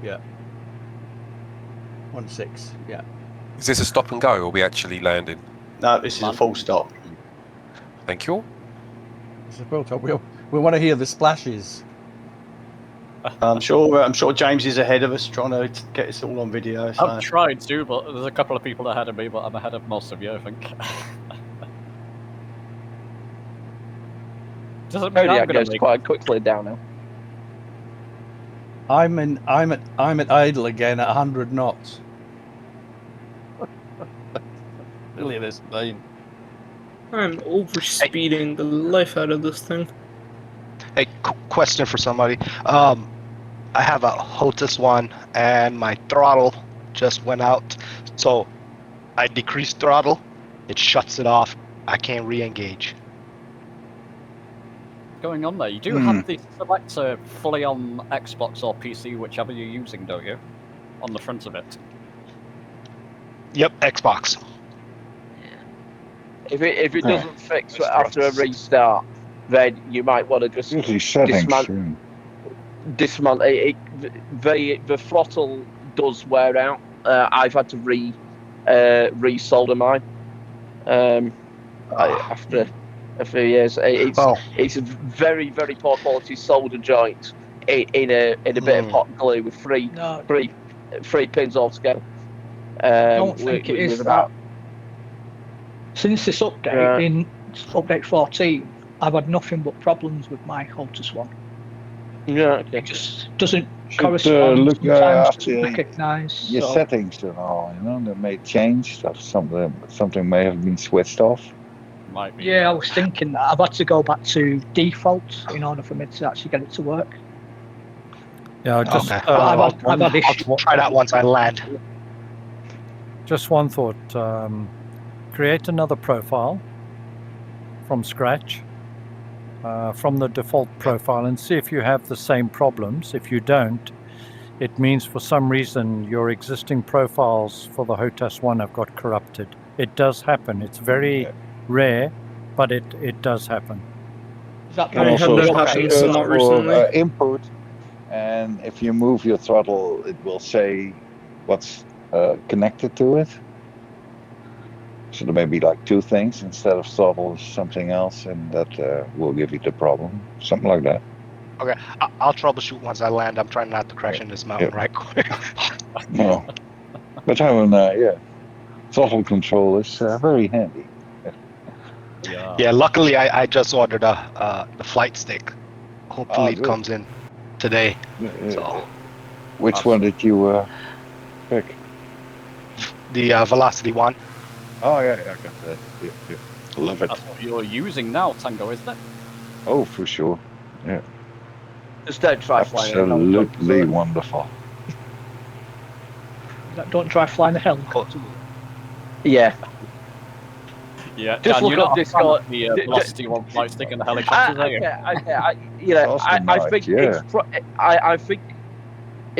Yeah. 16. Yeah. Is this a stop and go, or are we actually landing? No, this is a full stop. Thank you. It's a full stop. We want to hear the splashes. I'm sure James is ahead of us, trying to get us all on video. So. I've tried to, but there's a couple of people ahead of me, but I'm ahead of most of you, I think. Doesn't mean it goes quite quickly down now. I'm at idle again at 100 knots. Really, this plane. I'm overspeeding the life out of this thing. Hey, question for somebody. I have a Huddison and my throttle just went out. So I decreased throttle, it shuts it off. I can't re-engage. Going on there, you do have the selector fully on Xbox or PC, whichever you're using, don't you? On the front of it. Yep, Xbox. If it doesn't fix after a restart, then you might want to just Usually settings. dismantle it. The throttle does wear out. I've had to re-solder mine after a few years. It's a very, very poor quality solder joint in a bit of hot glue with three pins altogether. I don't think it is that. Since this update, in update 14, I've had nothing but problems with my Huddison one. Yeah, okay. It just doesn't correspond. Sometimes doesn't recognise. Your settings and all, they may change. Something may have been switched off. Might be. Yeah, I was thinking that I've had to go back to default in order for me to actually get it to work. Yeah, just I've had issues. I'll try that once I land. Just one thought. Create another profile from scratch, from the default profile, and see if you have the same problems. If you don't, it means for some reason your existing profiles for the HOTAS 1 have got corrupted. It does happen. It's very rare, but it does happen. Is that I had that happen somewhat recently. Input, and if you move your throttle, it will say what's connected to it. So there may be like two things instead of throttle, something else, and that will give you the problem. Something like that. Okay, I'll troubleshoot once I land. I'm trying not to crash in this mountain right quick. No, but having throttle control is very handy. Yeah, luckily I just ordered the flight stick. Hopefully it comes in today. So. Which one did you pick? The Velocity one. Oh yeah, I got that. Yeah. Love it. That's what you're using now, Tango, isn't it? Oh, for sure. Yeah. Just don't try flying. Absolutely wonderful. Don't try flying the helicopter. Yeah. Yeah, just Dan, look up Discord. The Velocity 1 flight stick and the helicopters, are you? I think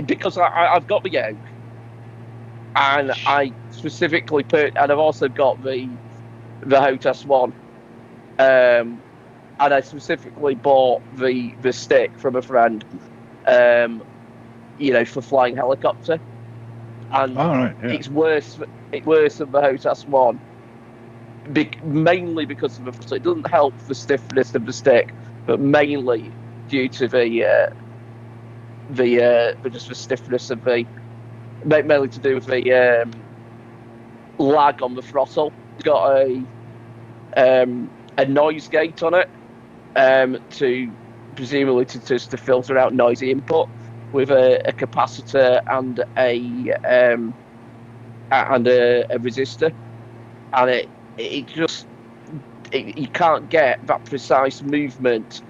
because I've got the yoke, and I specifically put, and I've also got the HOTAS 1, and I specifically bought the stick from a friend, for flying helicopter, and it's worse than the HOTAS 1. Mainly because of the, it doesn't help the stiffness of the stick, but mainly due to the stiffness of the, mainly to do with the lag on the throttle. It's got a noise gate on it, to presumably to filter out noisy input, with a capacitor and a resistor, and it just you can't get that precise movement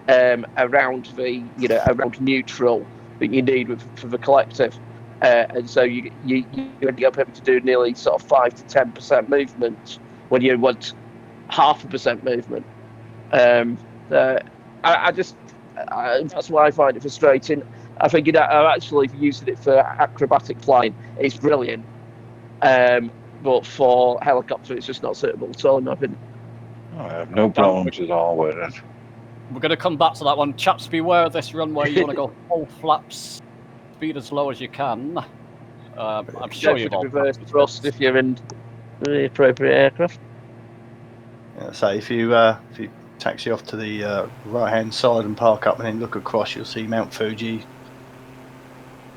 around the around neutral that you need for the collective, and so you end up having to do nearly sort of 5 to 10% movement when you want 0.5% movement. That's why I find it frustrating. I think I'm actually using it for acrobatic flying. It's brilliant. But for helicopter, it's just not suitable at all, in my opinion. I have no problems at all with it. We're going to come back to that one. Chaps, beware of this runway. You want to go full flaps, speed as low as you can. I'm sure you've all reverse thrust if you're in the appropriate aircraft. Yeah, so if you taxi off to the right-hand side and park up and then look across, you'll see Mount Fuji.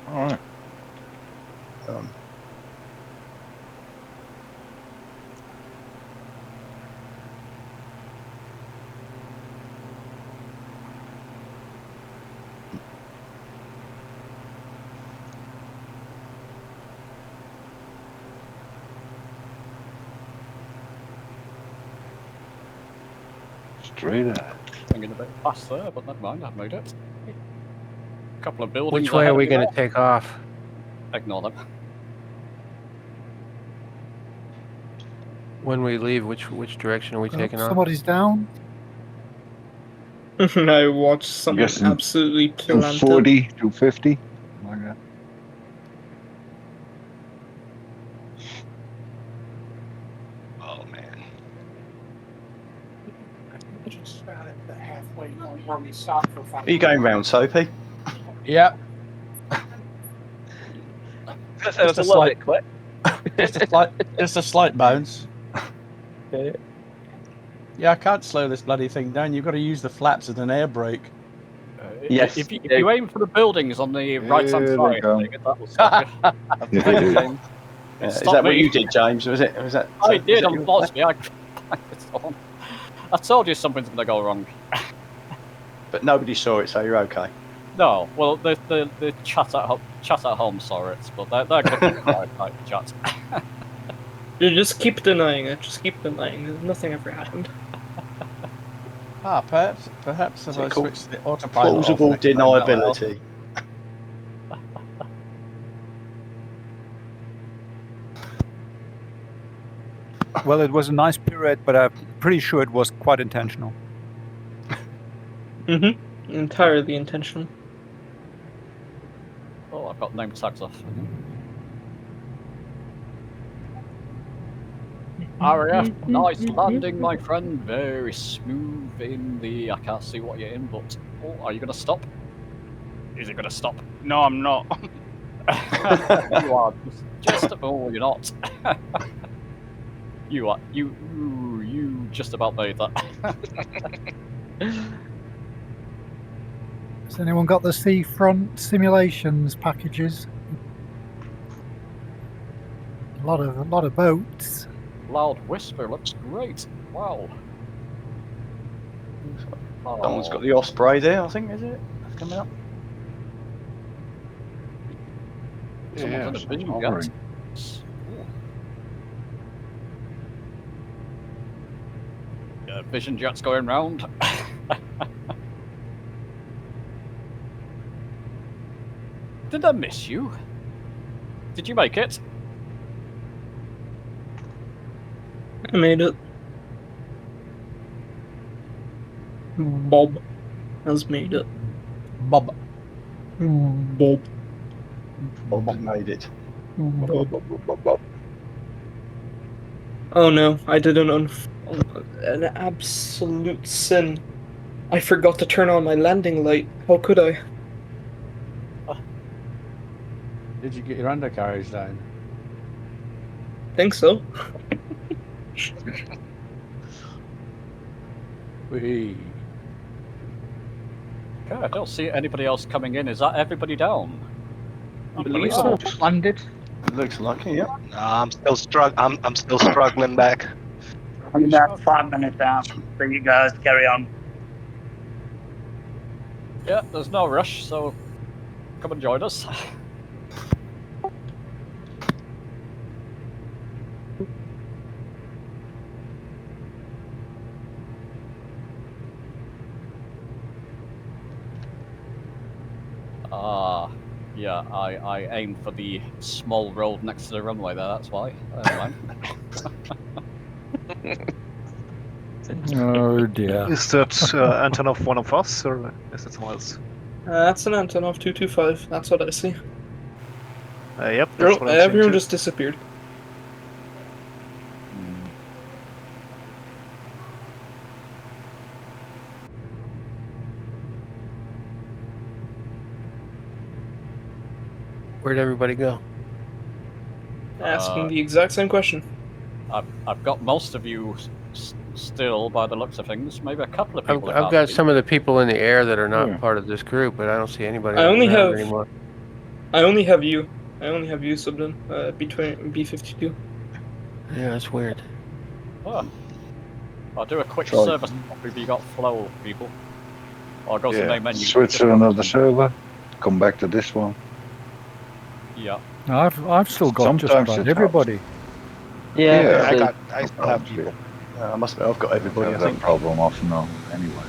All right. Straight ahead. I'm a bit fast there, but never mind, I've made it. A couple of buildings. Which way are we going to take off? Ignore them. When we leave, which direction are we taking off? Somebody's down. I watched something absolutely planted. 240, 250. Like that. Oh man. the halfway point where we stopped for 5 Are you going round, Soapy? Yeah. That was a little bit quick. Just a slight bounce. Yeah, I can't slow this bloody thing down. You've got to use the flaps as an air brake. Yes, If you aim for the buildings on the right-hand Here side, they come. David, that will stop you. Is Stop that what me. you did, James? Was that? I was did, that your unfortunately. I told you something's going to go wrong. But nobody saw it, so you're okay. No, well, the chat at home saw it, but they're going to keep quiet about the chat. You just keep denying it. Just keep denying it. Nothing ever happened. Perhaps if I called switch the autopilot off, plausible next time, that'll help. deniability. Well, it was a nice pirouette, but I'm pretty sure it was quite intentional. Entirely intentional. Oh, I've got name tags off. RAF, nice landing, my friend. Very smooth in the... I can't see what you're in, but... Oh, are you going to stop? Is it going to stop? No, I'm not. You are just... Oh, you're not. You are... You just about made that. Has anyone got the seafront simulations packages? A lot of boats. Loud Whisper looks great. Wow. Someone's got the Osprey there, I think, is it? That's coming up. Someone's got a vision jet. Vision jet's going round. Did I miss you? Did you make it? I made it. Bob has made it. Bob. Bob. Bob made it. Oh no, I did an absolute sin. I forgot to turn on my landing light. How could I? Did you get your undercarriage down? Think so. Whee. Okay, I don't see anybody else coming in. Is that everybody down? I believe so. Just landed. Looks like it, yeah. I'm still struggling back. I'm about 5 minutes out, so you guys carry on. Yeah, there's no rush, so come and join us. Yeah, I aimed for the small road next to the runway there, that's why. Never mind. Oh dear. Is that Antonov one of us, or is it someone else? That's an Antonov 225. That's what I see. Yep. That's what I'm seeing Everyone too. just disappeared. Where'd everybody go? Asking the exact same question. I've got most of you still, by the looks of things. Maybe a couple of people. I've got some of the people in the air that are not part of this group, but I don't see anybody I only around have anymore. I only have you subbed in between B52. Yeah, that's weird. Oh. I'll do a quick Try. service if you got flow, people. Or go to the Yeah, main menu. switch to another server. Come back to this one. Yeah. I've still got just Sometimes about it everybody. I still have people. I must admit, I've got everybody. I I have that think. problem off now. Anyway.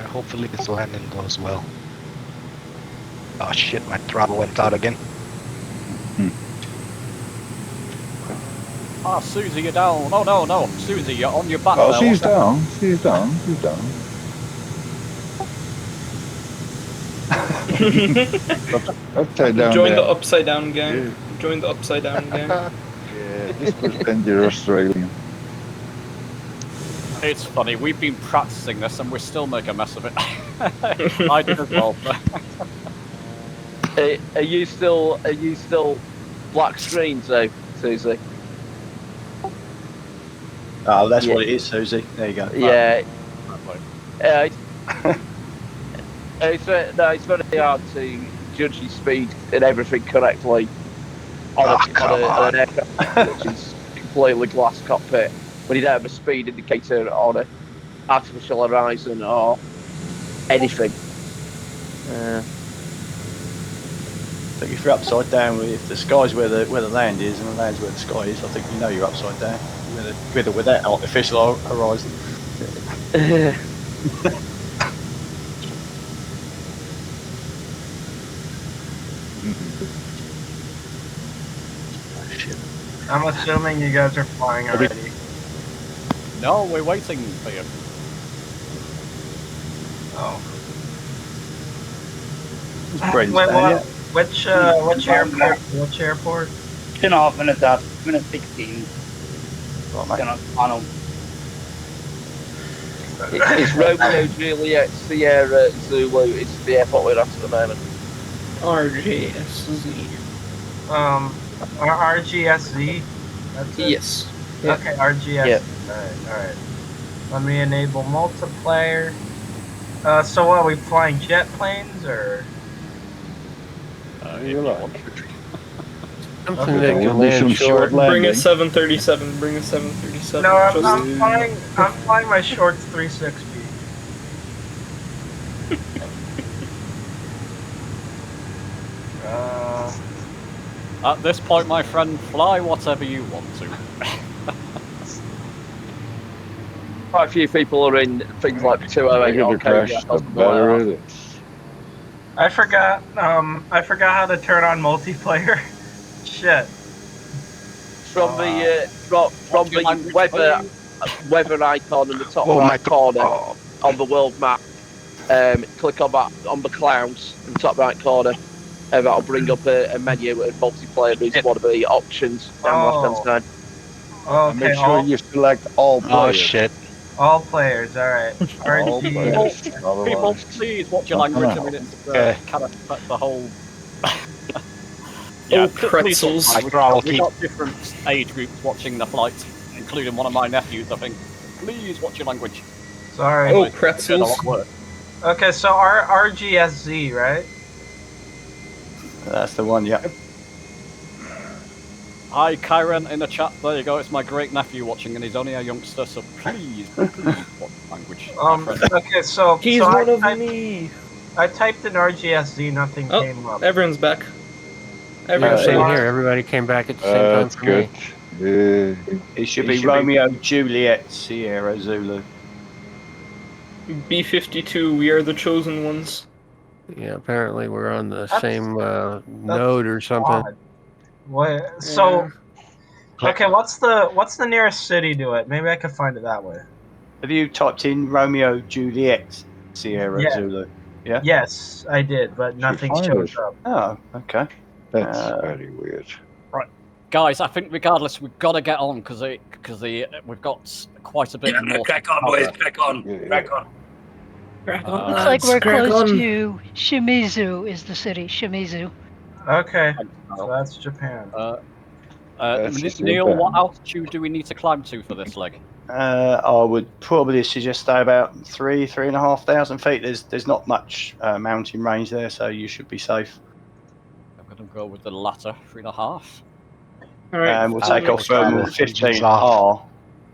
Hopefully this landing goes well. Oh shit, my throttle went out again. Ah, Susie, you're down. Oh, no. Susie, you're on your back Oh, now. she's down. She's down. She's down. Upside down. Join there. the upside down gang. Join the upside down gang. Yeah, this was dangerous Australian. It's funny, we've been practicing this and we still make a mess of it. I did as well. Are you still black screen, so Susie? Oh, that's what it is, Susie. There you go. Yeah. It's very hard to judge your speed and everything correctly on an aircraft which is completely glass cockpit when you don't have a speed indicator on an artificial horizon or anything. I think if you're upside down, if the sky's where the land is and the land's where the sky is, I think you know you're upside down with that artificial horizon. I'm assuming you guys are flying already. No, we're waiting for you. Oh. Which airport? Which airport? 2.5 minutes out. Minute 16. Final. It's Romeo Juliet Sierra Zulu. It's the airport we're at the moment. RGSZ. RGSZ? That's it? Yes. Okay, RGSZ. Yeah. Alright. Let me enable multiplayer. So what, are we flying jet planes or? You're right. Okay. That can land short. Bring a 737. Bring a 737. No, I'm flying my shorts 360. At this point, my friend, fly whatever you want to. Quite a few people are in things like 208 or I forgot how to turn on multiplayer. Shit. From the weather icon in the top right corner on the world map, click on that on the clouds in the top right corner, and that'll bring up a menu and multiplayer is one of the options down the left hand side. Okay, make sure you select all players. Oh shit. All players, alright. People, please watch your language. I mean, it's kind of affect the whole. Yeah, pretzels. We've got different age groups watching the flight, including one of my nephews, I think. Please watch your language. Sorry. Oh, pretzels. Okay, so RGSZ, right? That's the one, yeah. Hi, Kyron in the chat. There you go. It's my great nephew watching, and he's only a youngster, so please watch language. Okay, so he's so one of me. I typed in RGSZ, nothing came up. Everyone's back. Same here. Everybody came back at the same time That's for good. me. It should be Romeo Juliet Sierra Zulu. B-52, we are the chosen ones. Yeah, apparently we're on the same node or something. Odd. What? So, okay, what's the nearest city to it? Maybe I could find it that way. Have you typed in Romeo Juliet Sierra Zulu? Yeah. Yes, I did, but nothing shows up. Oh, okay. That's very weird. Right, guys. I think regardless, we've got to get on because we've got quite a bit more. Crack on, boys. Crack on. Crack on. Looks like we're close to Shimizu. Is the city Shimizu? Okay, so that's Japan. Neil, what altitude do we need to climb to for this leg? I would probably suggest stay about 3,500 feet. There's not much mountain range there, so you should be safe. I'm going to go with the latter, 3.5. All right. And we'll take off 15R.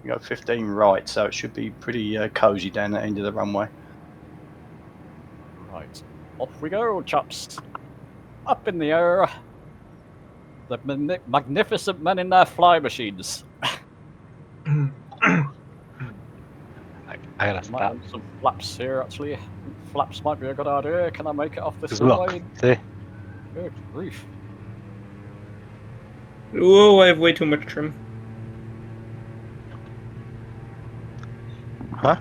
You go 15 right, so it should be pretty cozy down the end of the runway. Right, off we go, chaps. Up in the air. The magnificent men in their fly machines. I gotta Might stop. have some flaps here, actually. Flaps might be a good idea. Can I make it off this Look, way? see? Good grief. Whoa, I have way too much trim. Huh?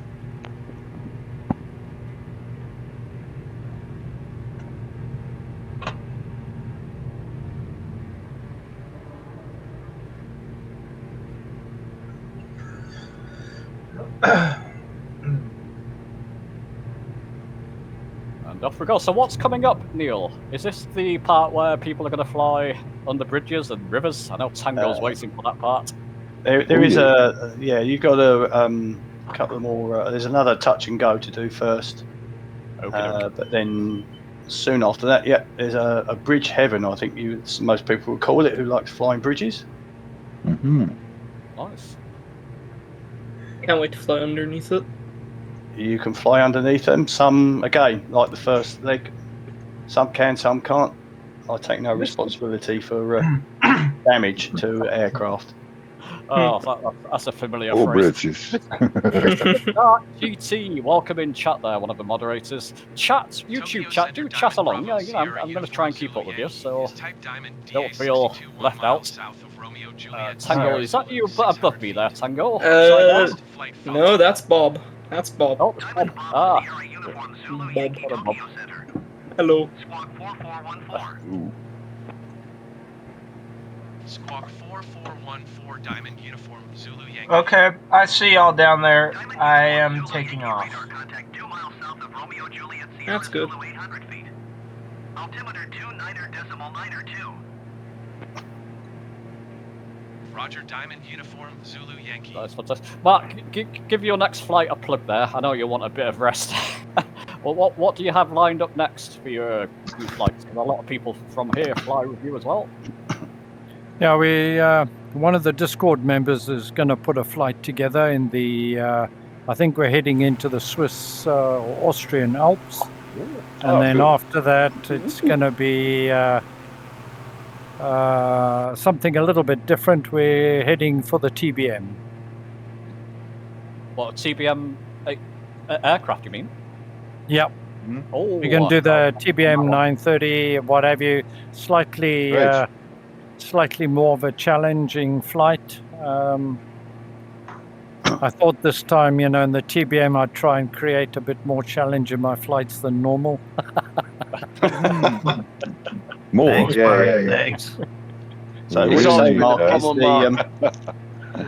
And off we go. So what's coming up, Neil? Is this the part where people are going to fly under bridges and rivers? I know Tango's waiting for that part. There is you've got a couple more. There's another touch and go to do first. But then soon after that, there's a bridge heaven. I think most people would call it, who likes flying bridges. Mm-hmm. Nice. Can't wait to fly underneath it. You can fly underneath them. Some, again, like the first leg, some can, some can't. I take no responsibility for damage to aircraft. Oh, that's a familiar All phrase. bridges. GT, welcome in chat there, one of the moderators. Chat, YouTube chat, do chat along. Yeah, I'm going to try and keep up with you, so don't feel left out. Tango, is that you above me there, Tango? No, that's Bob. That's Bob. Oh, it's Bob. Bob. Hello. Squawk 4414 Diamond Uniform Zulu Yankee. Okay, I see y'all down there. I am taking off. That's good. Roger, Diamond Uniform Zulu Yankee. That's fantastic. Mark, give your next flight a plug there. I know you want a bit of rest. Well, what do you have lined up next for your flights? And a lot of people from here fly with you as well. Yeah, one of the Discord members is going to put a flight together in the. I think we're heading into the Swiss Austrian Alps, and then after that it's going to be something a little bit different. We're heading for the TBM. What, TBM aircraft, you mean? Yep. Oh, We're going to do the TBM 930, what have you, slightly more of a challenging flight. I thought this time, in the TBM, I'd try and create a bit more challenge in my flights than normal. More, Thanks, Thanks. So what you say, Mark, is the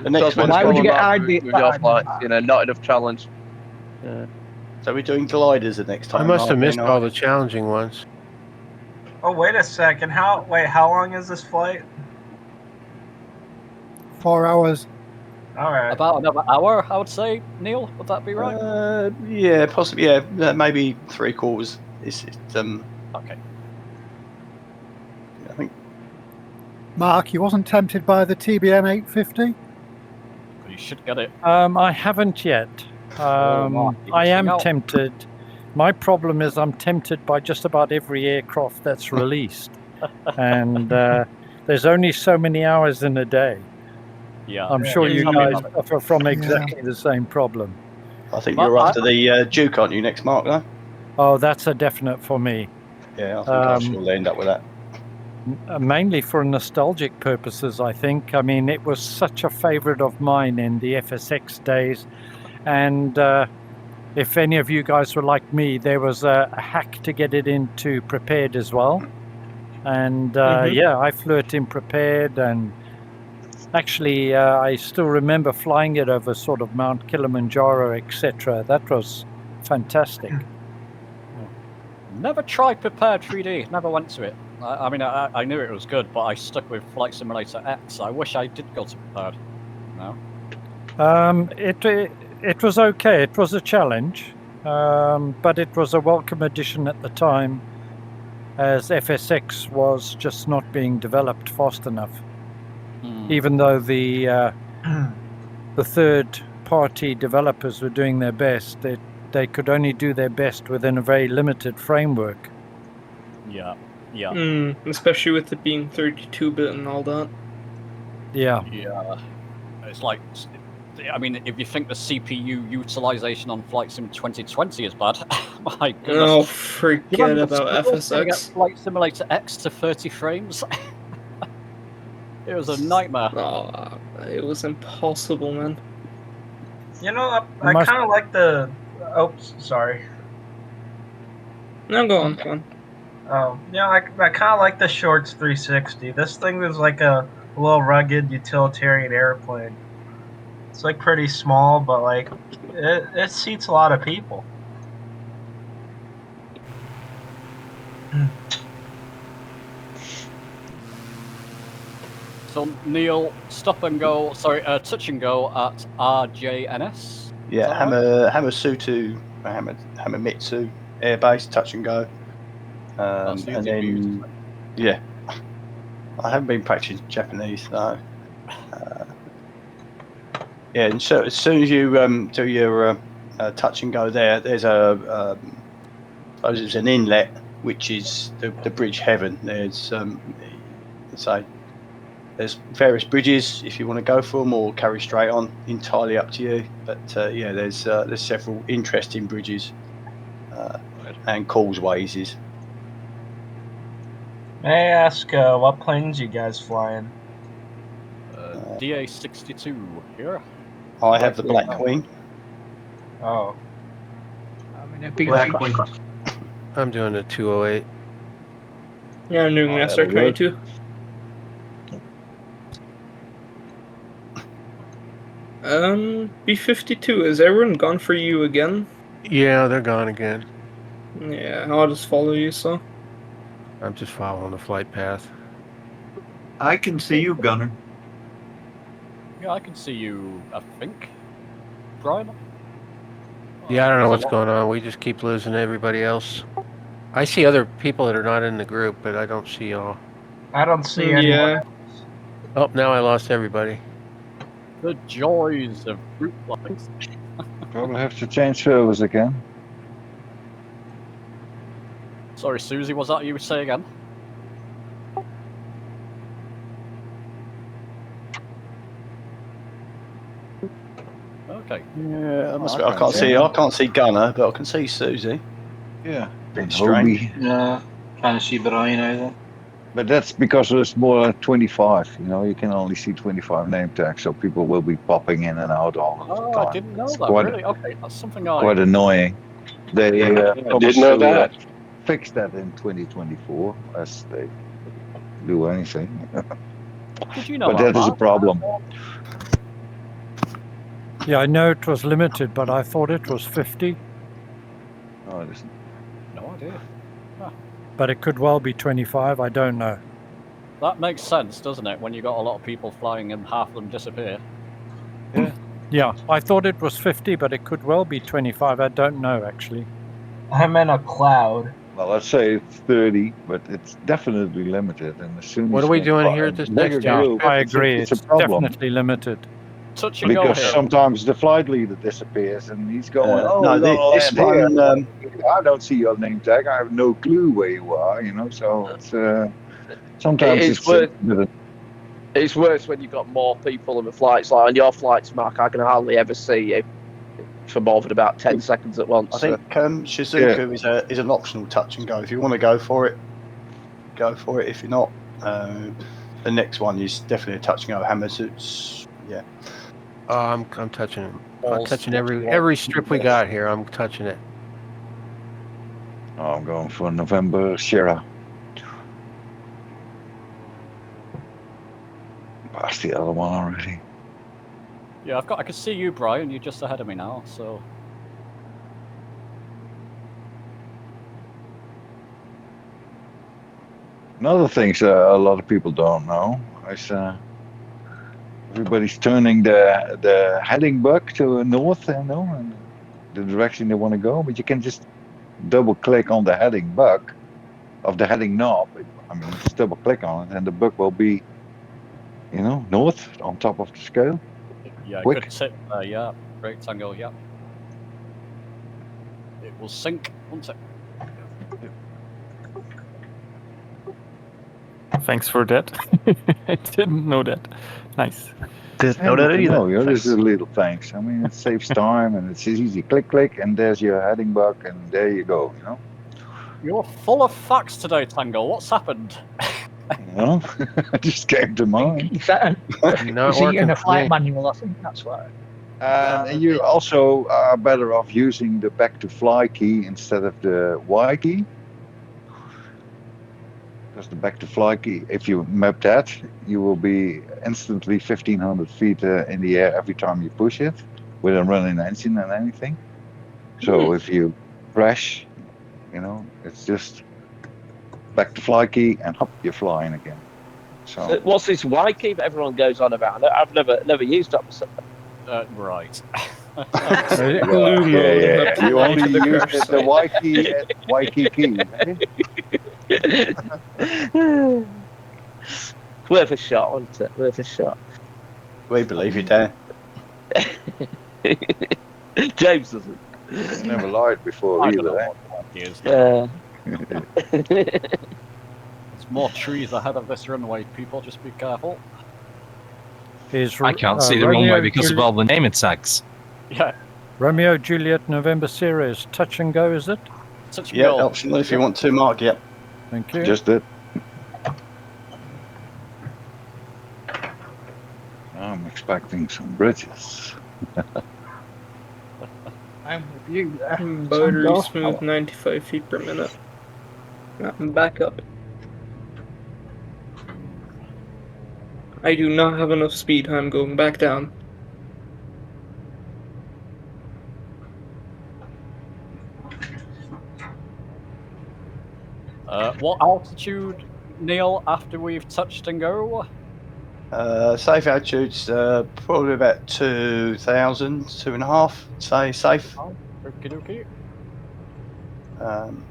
next one. Why would you get with your flights? Not enough challenge. So we're doing gliders the next time. I must have missed all the challenging ones. Oh, wait a second. How long is this flight? 4 hours. All right. About another hour, I would say, Neil. Would that be right? Yeah, possibly. Yeah, maybe 3/4. Okay. I think. Mark, you wasn't tempted by the TBM 850? You should get it. I haven't yet. I am tempted. My problem is I'm tempted by just about every aircraft that's released. And there's only so many hours in a day. Yeah, I'm sure you guys suffer from exactly the same problem. I think you're after the Duke, aren't you, next, Mark, though? Oh, that's a definite for me. Yeah, I think we'll end up with that. Mainly for nostalgic purposes, I think. I mean, it was such a favorite of mine in the FSX days. And if any of you guys were like me, there was a hack to get it into prepared as well. And I flew it in prepared, and actually I still remember flying it over sort of Mount Kilimanjaro, etc. That was fantastic. Never tried Prepared 3D. Never went to it. I mean, I knew it was good, but I stuck with Flight Simulator X. I wish I did go to Prepared. No. It was okay. It was a challenge, but it was a welcome addition at the time, as FSX was just not being developed fast enough. Even though the third-party developers were doing their best, they could only do their best within a very limited framework. Yeah. Especially with it being 32-bit and all that. Yeah. It's like, I mean, if you think the CPU utilization on Flight Sim 2020 is bad, my goodness. Oh, forget about FSX. Flight Simulator X to 30 frames. It was a nightmare. Oh, it was impossible, man. I kind of like the. Oops, sorry. No, go on. Oh, I kind of like the Shorts 360. This thing was like a little rugged utilitarian airplane. It's like pretty small, but like it seats a lot of people. So Neil, stop and go. Sorry, touch and go at RJNS. Yeah, Hamamitsu airbase, touch and go. That's And easy for you to then, yeah, I haven't been practicing Japanese, so yeah. And so as soon as you do your touch and go there's a suppose it's an inlet, which is the bridge heaven. There's there's various bridges if you want to go for them or carry straight on, entirely up to you. But yeah, there's several interesting bridges and causeways. May I ask what planes you guys flying? DA-62 here. I have the Black Wing. Oh. I'm in a big Black Wing. I'm doing a 208. Yeah, I'm doing an SR-22. B-52, is everyone gone for you again? Yeah, they're gone again. Yeah, I'll just follow you, so. I'm just following the flight path. I can see you, Gunner. Yeah, I can see you, I think. Brian? Yeah, I don't know what's going on. We just keep losing everybody else. I see other people that are not in the group, but I don't see y'all. I don't see anyone. Oh, now I lost everybody. The joys of group life. Probably have to change servers again. Sorry, Susie, was that you say again? Okay. Yeah, I can't see Gunner, but I can see Susie. Yeah. Bit strange. No, can't see Brian either. But that's because there's more than 25. You know, you can only see 25 name tags, so people will be popping in and out all the time. Oh, I didn't know It's that. Really? Okay, that's something I. quite annoying. They didn't know that. Fix that in 2024, as they do anything. Did you know But that is a problem. Yeah, I know it was limited, but I thought it was 50. No, it isn't. No idea. Ah. But it could well be 25. I don't know. That makes sense, doesn't it? When you got a lot of people flying and half of them disappear. Yeah. Yeah, I thought it was 50, but it could well be 25. I don't know, actually. I'm in a cloud. Well, let's say it's 30, but it's definitely limited. And as soon What as are we you doing get here a at this bigger next group, I agree. It's It's a problem. definitely limited. Touch and go Because here. sometimes the flight leader disappears and he's going, no, this one. I don't see your name tag. I have no clue where you are, you know. So it's sometimes It's worse when you've got more people on the flights. Like on your flights, Mark, I can hardly ever see you for more than about 10 seconds at once. I think Shizuku is an optional touch and go. If you want to go for it, go for it. If you're not, the next one is definitely a touch and go. Hammersuits, yeah. I'm touching it. I'm touching every strip we got here. I'm touching it. I'm going for November Sierra. Past the other one already. Yeah, I can see you, Brian. You're just ahead of me now, so. Another thing a lot of people don't know is everybody's turning the heading bug to north, you know, and the direction they want to go. But you can just double click on the heading bug of the heading knob. I mean, just double click on it, and the bug will be, you know, north on top of the scale. Yeah, Quick. good tip. Yeah, great tango. Yeah. It will sync. One sec. Thanks for that. I didn't know that. Nice. Didn't know that either. No, this is a little thanks. I mean, it saves time and it's easy. Click, click, and there's your heading bug, and there you go. You know. You're full of facts today, Tango. What's happened? You know, it just came to mind. Is that in a flight manual? I think that's why. And you also are better off using the back to fly key instead of the Y key. because the back to fly key, if you map that, you will be instantly 1,500 feet in the air every time you push it with a running engine and anything. So if you crash, you know, it's just back to fly key and hop, you're flying again. So what's this Y key that everyone goes on about? I've never used that myself. Right. yeah. You only use the Y key. Worth a shot, wasn't it? Worth a shot. We believe you, Dan. James doesn't. Never lied before I either. don't know Eh? what the is. There's more trees ahead of this runway, people. Just be careful. I can't see the runway because of all the naming tags. Yeah. Romeo, Juliet, November Sierra is touch and go, is it? Touch and Yeah, go. optional if you want to, Mark. Yep. Thank you. Just it. I'm expecting some bridges. I'm with you there. Buttery smooth, 95 feet per minute. I'm back up. I do not have enough speed. I'm going back down. What altitude, Neil, after we've touched and go? Safe altitude's probably about 2,000, 2.5. Say safe. Okie And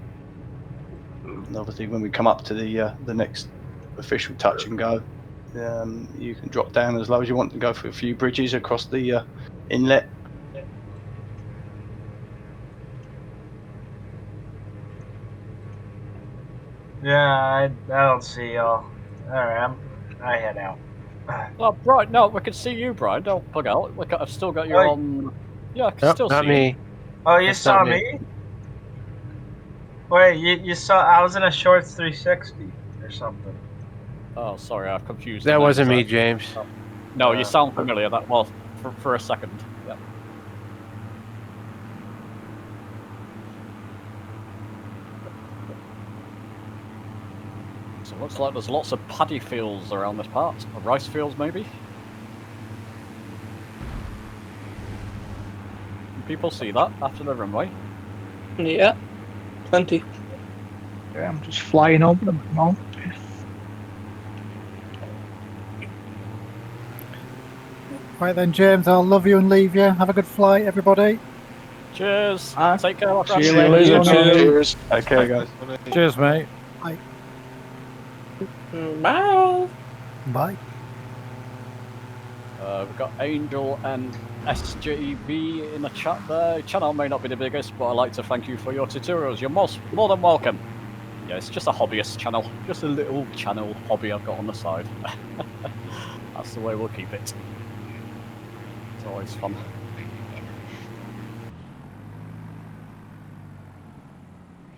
obviously, when we come up to the next official touch and go, you can drop down as low as you want and go for a few bridges across the inlet. Yeah, I don't see y'all. Alright, I head out. Oh, Brian, no, we can see you, Brian. Don't bug out. I've still got you on. Yeah, I can still not see me. you. Oh, you That's saw not me? Wait, you saw? I was in a shorts 360 or something. Oh, sorry, I've confused. That the wasn't names. me, James. No, you sound familiar. That was for a second. Yeah. So it looks like there's lots of paddy fields around this part, or rice fields maybe. Can people see that after the runway? Yeah, plenty. Yeah, I'm just flying over them at the moment. Right then, James, I'll love you and leave you. Have a good flight, everybody. Cheers. Take care. See you later. Cheers. Okay, guys. Cheers, mate. Bye. Bye. Bye. We've got Angel and SJB in the chat there. Channel may not be the biggest, but I'd like to thank you for your tutorials. You're more than welcome. Yeah, it's just a hobbyist channel. Just a little channel hobby I've got on the side. That's the way we'll keep it. It's always fun.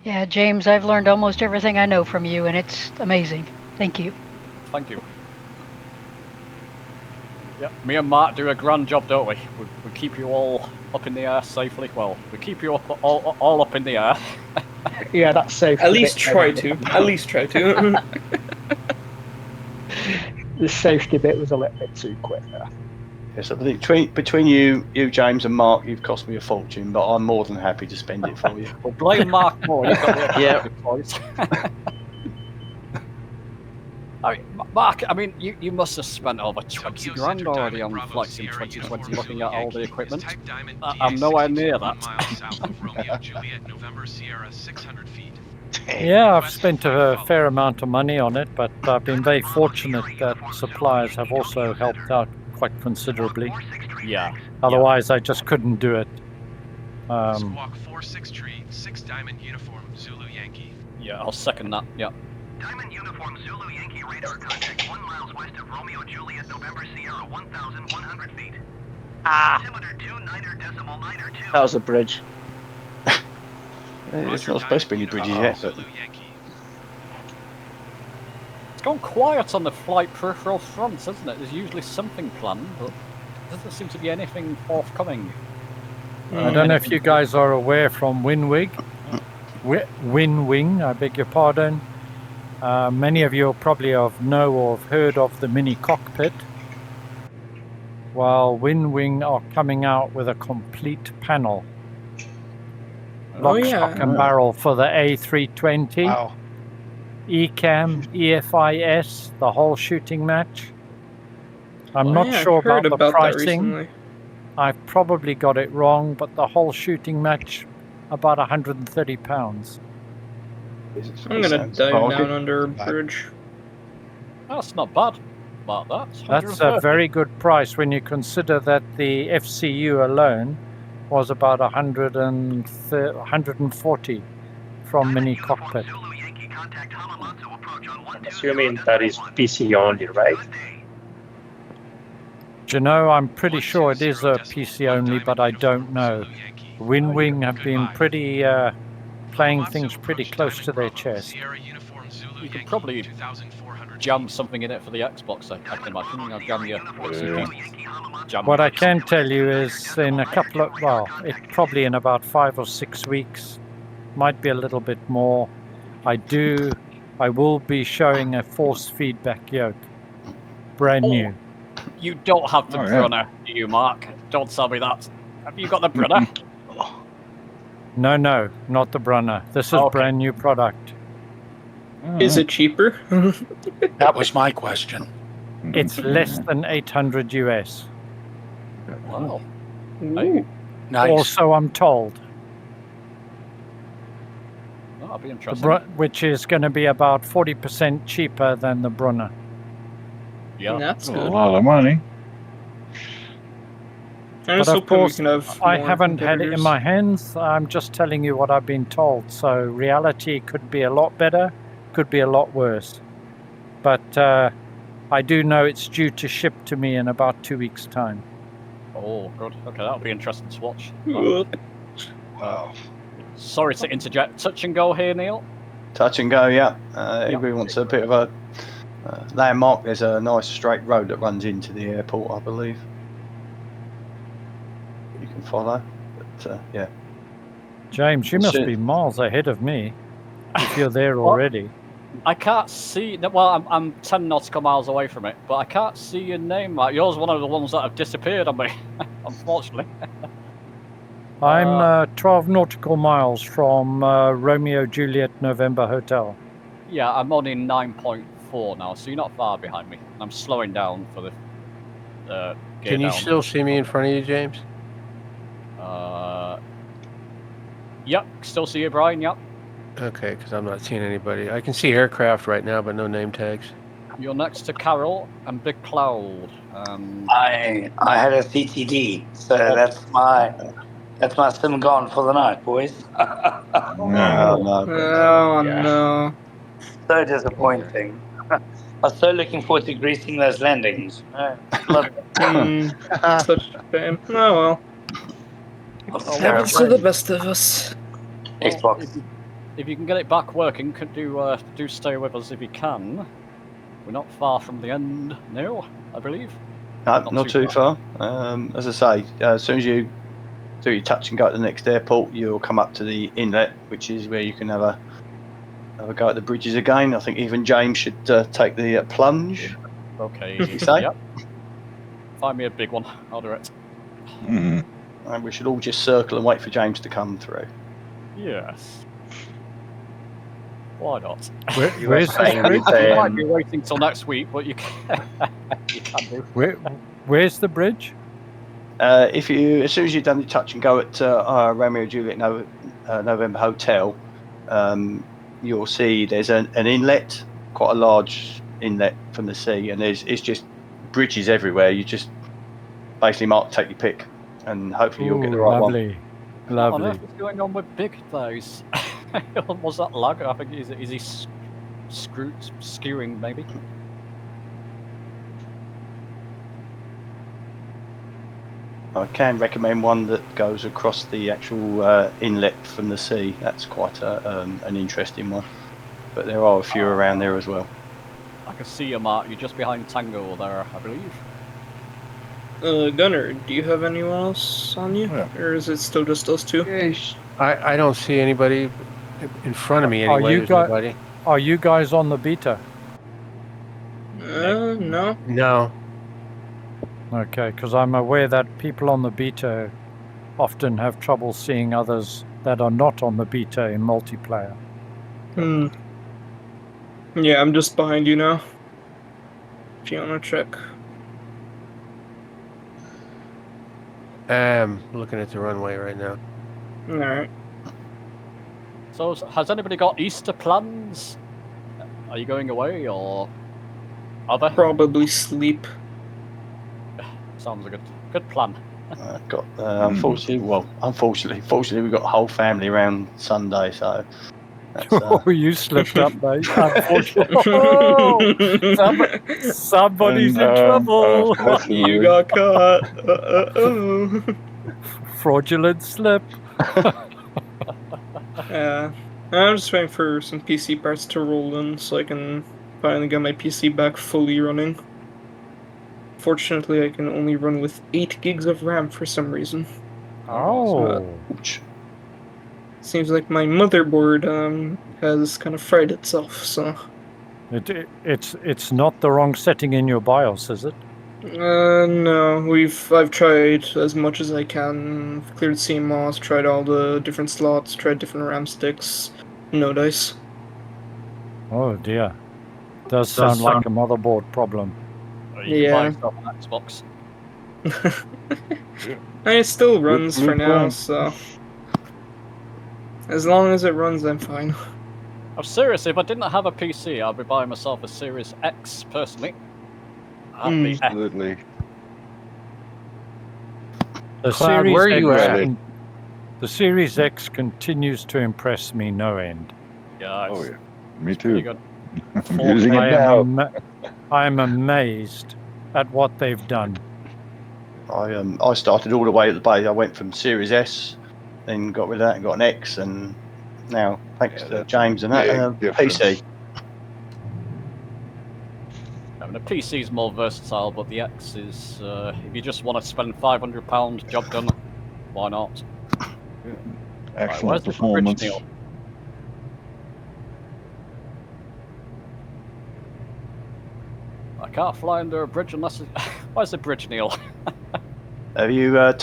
Yeah, James, I've learned almost everything I know from you, and it's amazing. Thank you. Thank you. Yep, me and Mark do a grand job, don't we? We keep you all up in the air safely. Well, we keep you up, all up in the air. Yeah, that's safe. At least try to. At least try to. The safety bit was a little bit too quick there. Yes, I think between you, James, and Mark, you've cost me a fortune, but I'm more than happy to spend it for you. Well, blame Mark more. You've got the Yeah. points. I mean, Mark, I mean, you must have spent over 20 grand already on flights in 2020 looking at all the equipment. I'm nowhere near that. Yeah, I've spent a fair amount of money on it, but I've been very fortunate that suppliers have also helped out quite considerably. Yeah. Otherwise, I just couldn't do it. Squawk 46 6 Diamond Uniform Zulu Yankee. Yeah, I'll second that. Yeah. Diamond Uniform Zulu Yankee radar contact 1 mile west of Romeo Juliet November Sierra 1,100 feet. Altimeter 29.992. That was a bridge. It's not supposed to be any bridges yet, but It's gone quiet on the flight peripheral fronts, hasn't it? There's usually something planned, but there doesn't seem to be anything forthcoming. I don't know if you guys are aware from Winwing, I beg your pardon. Many of you probably know or have heard of the mini cockpit. While Winwing are coming out with a complete panel. Lock, stock and barrel for the A320. Wow. ECAM, EFIS, the whole shooting match. I'm not sure about the pricing. I've probably got it wrong, but the whole shooting match, about £130. I'm gonna dive down under a bridge. That's not bad. That's a very good price when you consider that the FCU alone was about 140 from mini cockpit. I'm assuming that is PC only, right? Do you know, I'm pretty sure it is a PC only, but I don't know. Winwing have been pretty playing things pretty close to their chest. You could probably jam something in it for the Xbox, I can imagine. I'll jam your What I can tell you is in a couple of, probably in about 5 or 6 weeks, might be a little bit more, I will be showing a force feedback yoke. Brand new. You don't have the Brunner, do you, Mark? Don't tell me that. Have you got the Brunner? No, not the Brunner. This is brand new product. Is it cheaper? That was my question. It's less than 800 US. Wow. Nice. Also, I'm told. That'll be interesting. Which is going to be about 40% cheaper than the Brunner. Yeah, that's A good. lot of money. But of course, I haven't had it in my hands. I'm just telling you what I've been told. So reality could be a lot better, could be a lot worse. But I do know it's due to ship to me in about 2 weeks' time. Oh, good. Okay, that'll be interesting to watch. Wow. Sorry to interject. Touch and go here, Neil. Touch and go, yeah. Everybody wants a bit of a landmark. There's a nice straight road that runs into the airport, I believe. You can follow. But, yeah. James, you must be miles ahead of me if you're there already. I can't see. Well, I'm 10 nautical miles away from it, but I can't see your name. Like, yours one of the ones that have disappeared on me, unfortunately. I'm 12 nautical miles from Romeo Juliet November Hotel. Yeah, I'm only 9.4 now, so you're not far behind me. I'm slowing down for the Can you still see me in front of you, James? Yep, still see you, Brian, yep. Okay, because I'm not seeing anybody. I can see aircraft right now, but no name tags. You're next to Carol and Big Cloud. I had a CTD, so that's my sim gone for the night, boys. No. So disappointing. I was so looking forward to greasing those landings. Such a shame. Oh well. Happens to the best of us. Xbox. If you can get it back working, could do stay with us if you can. We're not far from the end now, I believe. No, not too far. As I say, as soon as you do your touch and go at the next airport, you'll come up to the inlet, which is where you can have a go at the bridges again. I think even James should take the plunge. Okay. You say? Yep. Find me a big one. I'll do it. And we should all just circle and wait for James to come through. Yes. Why not? Where's the bridge? You might be waiting till next week, but you can, you can do. Where's the bridge? As soon as you've done the touch and go at Romeo Juliet November Hotel, you'll see there's an inlet, quite a large inlet from the sea, and it's just bridges everywhere. You just basically mark, take your pick, and hopefully you'll get the right one. Lovely. What is going on with Big Thighs? Was that lag? I think is he skewing maybe? I can recommend one that goes across the actual inlet from the sea. That's quite an interesting one. But there are a few around there as well. I can see you, Mark. You're just behind Tango there, I believe. Gunner, do you have anyone else on you? Yeah. Or is it still just us two? I don't see anybody in front of me anyway. You got, nobody. Are you guys on the beta? No. No. Okay, because I'm aware that people on the beta often have trouble seeing others that are not on the beta in multiplayer. Yeah, I'm just behind you now. If you want to check. Looking at the runway right now. Alright. So, has anybody got Easter plans? Are you going away or other? Probably sleep. Sounds a good plan. Unfortunately, we've got a whole family around Sunday, so. Oh, you slipped up, mate. Unfortunately. Somebody's in trouble. You got caught. Fraudulent slip. Yeah. I'm just waiting for some PC parts to roll in so I can finally get my PC back fully running. Fortunately, I can only run with 8 gigs of RAM for some reason. Oh. Seems like my motherboard has kind of fried itself, so. It's not the wrong setting in your BIOS, is it? No. I've tried as much as I can. I've cleared CMOS, tried all the different slots, tried different RAM sticks. No dice. Oh dear. Does sound like a motherboard problem. You can buy yourself an Xbox. It still runs for now, so. As long as it runs, I'm fine. Oh, seriously, if I didn't have a PC, I'd be buying myself a Series X, personally. Absolutely. The Cloud, Series where are you X at? The Series X continues to impress me no end. Yeah, Oh yeah, me too. good. I'm using it now. I'm amazed at what they've done. I started all the way at the base. I went from Series S, then got rid of that and got an X, and now thanks to James and that, PC. I mean, the PC is more versatile, but the X is, if you just want to spend £500, job done, why not? Excellent performance. I can't fly under a bridge unless where's the bridge, Neil? Have you done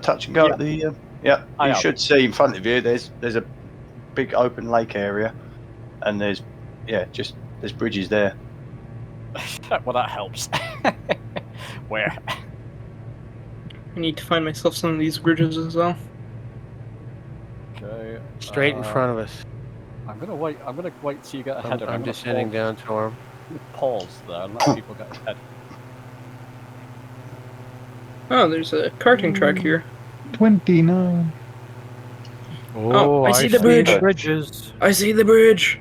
touch and go at the? You should see in front of you. There's a big open lake area, and there's bridges there. Well, that helps. Where? I need to find myself some of these bridges as well. Okay. Straight in front of us. I'm gonna wait till you get ahead of me. I'm just heading down to him. Pause there and let people get ahead. Oh, there's a karting track here. 29. Oh, I see the bridge. Bridges. I see the bridge.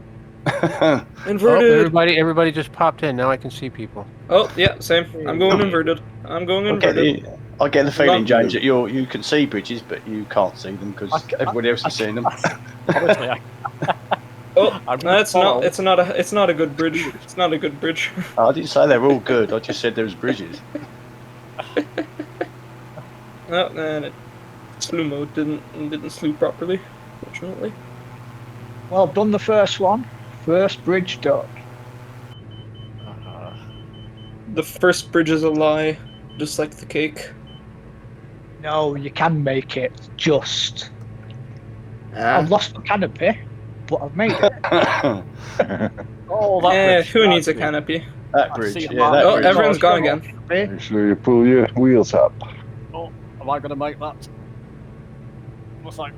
Inverted. Everybody just popped in. Now I can see people. Oh, yeah, same. I'm going inverted. I'm going inverted. I get the feeling, James, that you can see bridges, but you can't see them because everybody else is seeing them. It's not a good bridge. It's not a good bridge. I didn't say they were all good. I just said there was bridges. Oh, and slew mode didn't slew properly, fortunately. Well, I've done the first one. First bridge done. The first bridge is a lie, just like the cake. No, you can make it. Just. I've lost my canopy, but I've made it. Oh, that bridge. Who needs a canopy? That bridge. Bridge. Everyone's gone again. Make sure you pull your wheels up. Oh, am I gonna make that? Looks like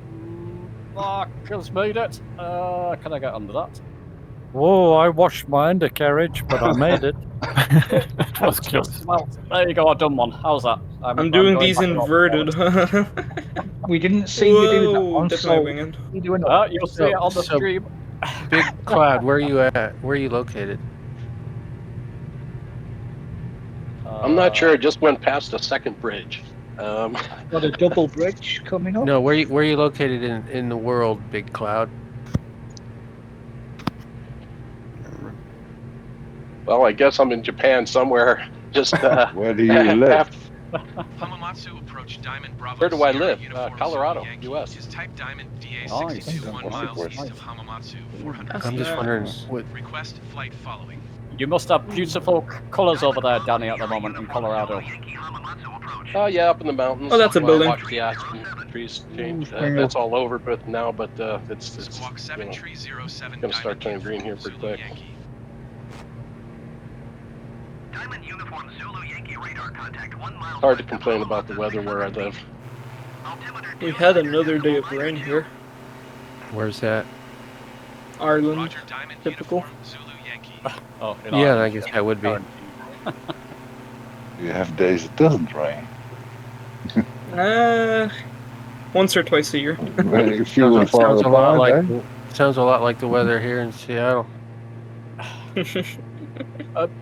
Marcus made it. Can I get under that? Whoa, I washed my undercarriage, but I made it. It was close. Well, there you go, I've done one. How's that? I'm doing these inverted. We didn't see you doing that one, so you'll see it on the stream. Big Cloud, where are you at? Where are you located? I'm not sure. It just went past the second bridge. Got a double bridge coming up. No, where are you located in the world, Big Cloud? Well, I guess I'm in Japan somewhere. Just where do you live? Hamamatsu approach Diamond Bravo. Where do I Sierra live? Uniform Colorado, Zulu Yankee. U.S. Is type Diamond DA Nice. 62 1 miles Nice. east of Hamamatsu, 400 That's I'm just wondering nice. what. Request flight following. You must have beautiful colours over there, Danny, at the moment in Colorado. Oh yeah, up in the mountains. Oh, that's a While I building. watch the aspen trees change. Ooh, That's all over but now, but it's Squawk you know, 7307 gonna start turning Diamond green here Uniform pretty Zulu quick. Yankee. Diamond Uniform Zulu Yankee radar contact 1 mile. Hard to complain about the weather where I live. We had another day of rain here. Where's that? Ireland, Roger, Diamond typical. Uniform Zulu Yankee. Oh, in Yeah, Ireland. I guess that would be. You have days it doesn't rain. Once or twice a year. Very few and far Sounds a lot apart, like sounds a lot like the weather here in Seattle.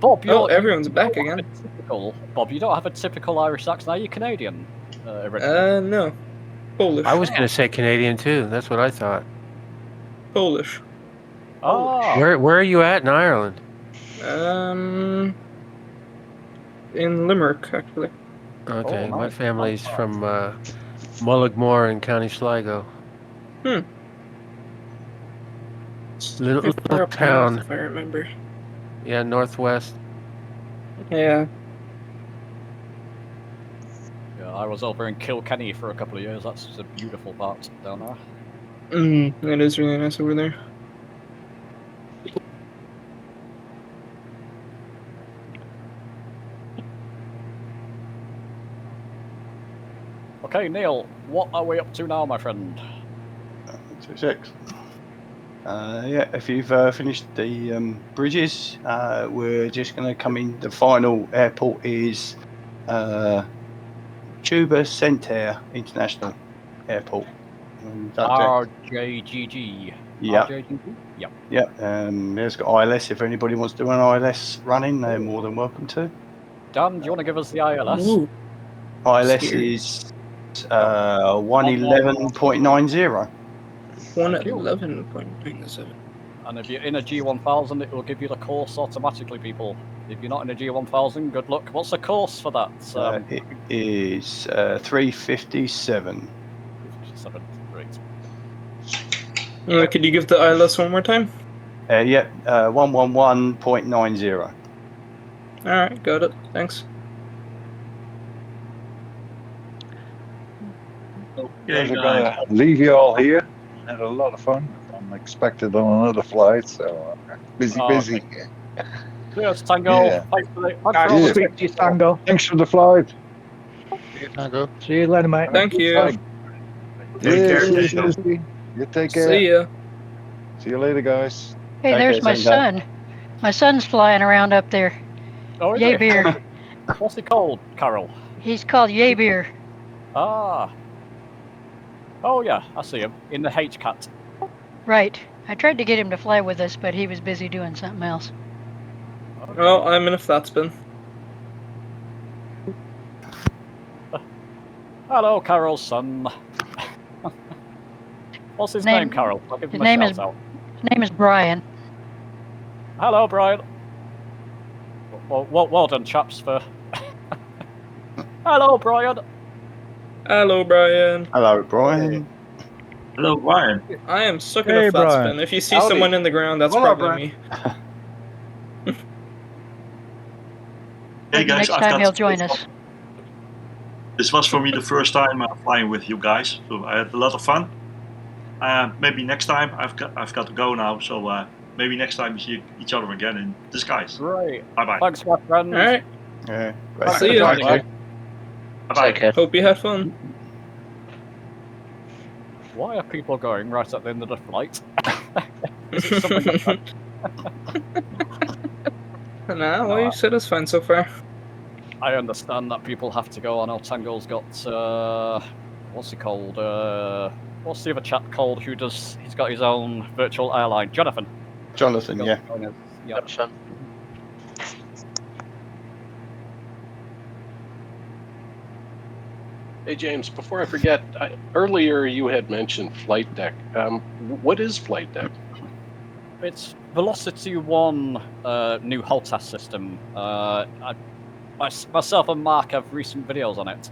Bob, Oh, everyone's back again. Bob, you don't have a typical Irish accent. Are you Canadian? Originally? No. Polish. I was going to say Canadian too. That's what I thought. Polish. Oh. Where are you at in Ireland? In Limerick, actually. Okay, Oh, my nice. family's from Mullaghmore in County Sligo. Little Far up north, town. if I remember. Yeah, northwest. Yeah. Yeah, I was over in Kilkenny for a couple of years. That's a beautiful part down there. It is really nice over there. Okay, Neil, what are we up to now, my friend? 26. Yeah, if you've finished the bridges, we're just going to come in. The final airport is Tuba Centaur International Airport. RJGG. Yeah. RJGG? Yep. Yeah. There's got ILS. If anybody wants to do an ILS running, they're more than welcome to. Dan, do you want to give us the ILS? Ooh. ILS Scary. is 111.90. 111.97. And if you're in a G1000, it will give you the course automatically, people. If you're not in a G1000, good luck. What's the course for that? It is 357. 357, great. Could you give the ILS one more time? Yeah, 111.90. Alright, got it. Thanks. Guys are gonna leave you all here. Had a lot of fun. I'm expected on another flight, so busy. Cheers, Tango. Yeah. Thanks for the Yeah. Speak to you, Tango. Thanks for the flight. Tango. See you later, mate. Thank you. Yeah, care, see Tango. you. You take care. See ya. See you later, guys. Hey, Okay, there's my Tango. son. My son's flying around up there. Oh, is Yay it? beer. What's he called, Carol? He's called Yay beer. Ah. Oh, yeah, I see him. In the H-Cat. Right. I tried to get him to fly with us, but he was busy doing something else. Oh, I'm in a flat spin. Hello, Carol's son. What's his name, Carol? I'll give him a shout out. His name is Brian. Hello, Brian. Well done, chaps, for... Hello, Brian. Hello, Brian. Hello, Brian. Hello, Brian. I am stuck in Hey, a flat Brian. spin. If you see Howdy. someone in the ground, that's Hello, probably Brian. me. Hey guys, Next time he'll join us. This was for me the first time flying with you guys, so I had a lot of fun. Maybe next time I've got to go now, so maybe next time we see each other again in the skies. Great. Bye bye. Thanks, my friend. All right. Yeah. See ya. Bye. Bye bye. Hope you had fun. Why are people going right at the end of the flight? Is it something like that? Nah, well, you said it's fine so far. I understand that people have to go. I know Tango's got what's he called? What's the other chap called who does? He's got his own virtual airline. Jonathan. Jonathan, yeah. Yep. Hey James, before I forget, earlier you had mentioned flight deck. What is flight deck? It's Velocity 1 new hull test system. myself and Mark have recent videos on it.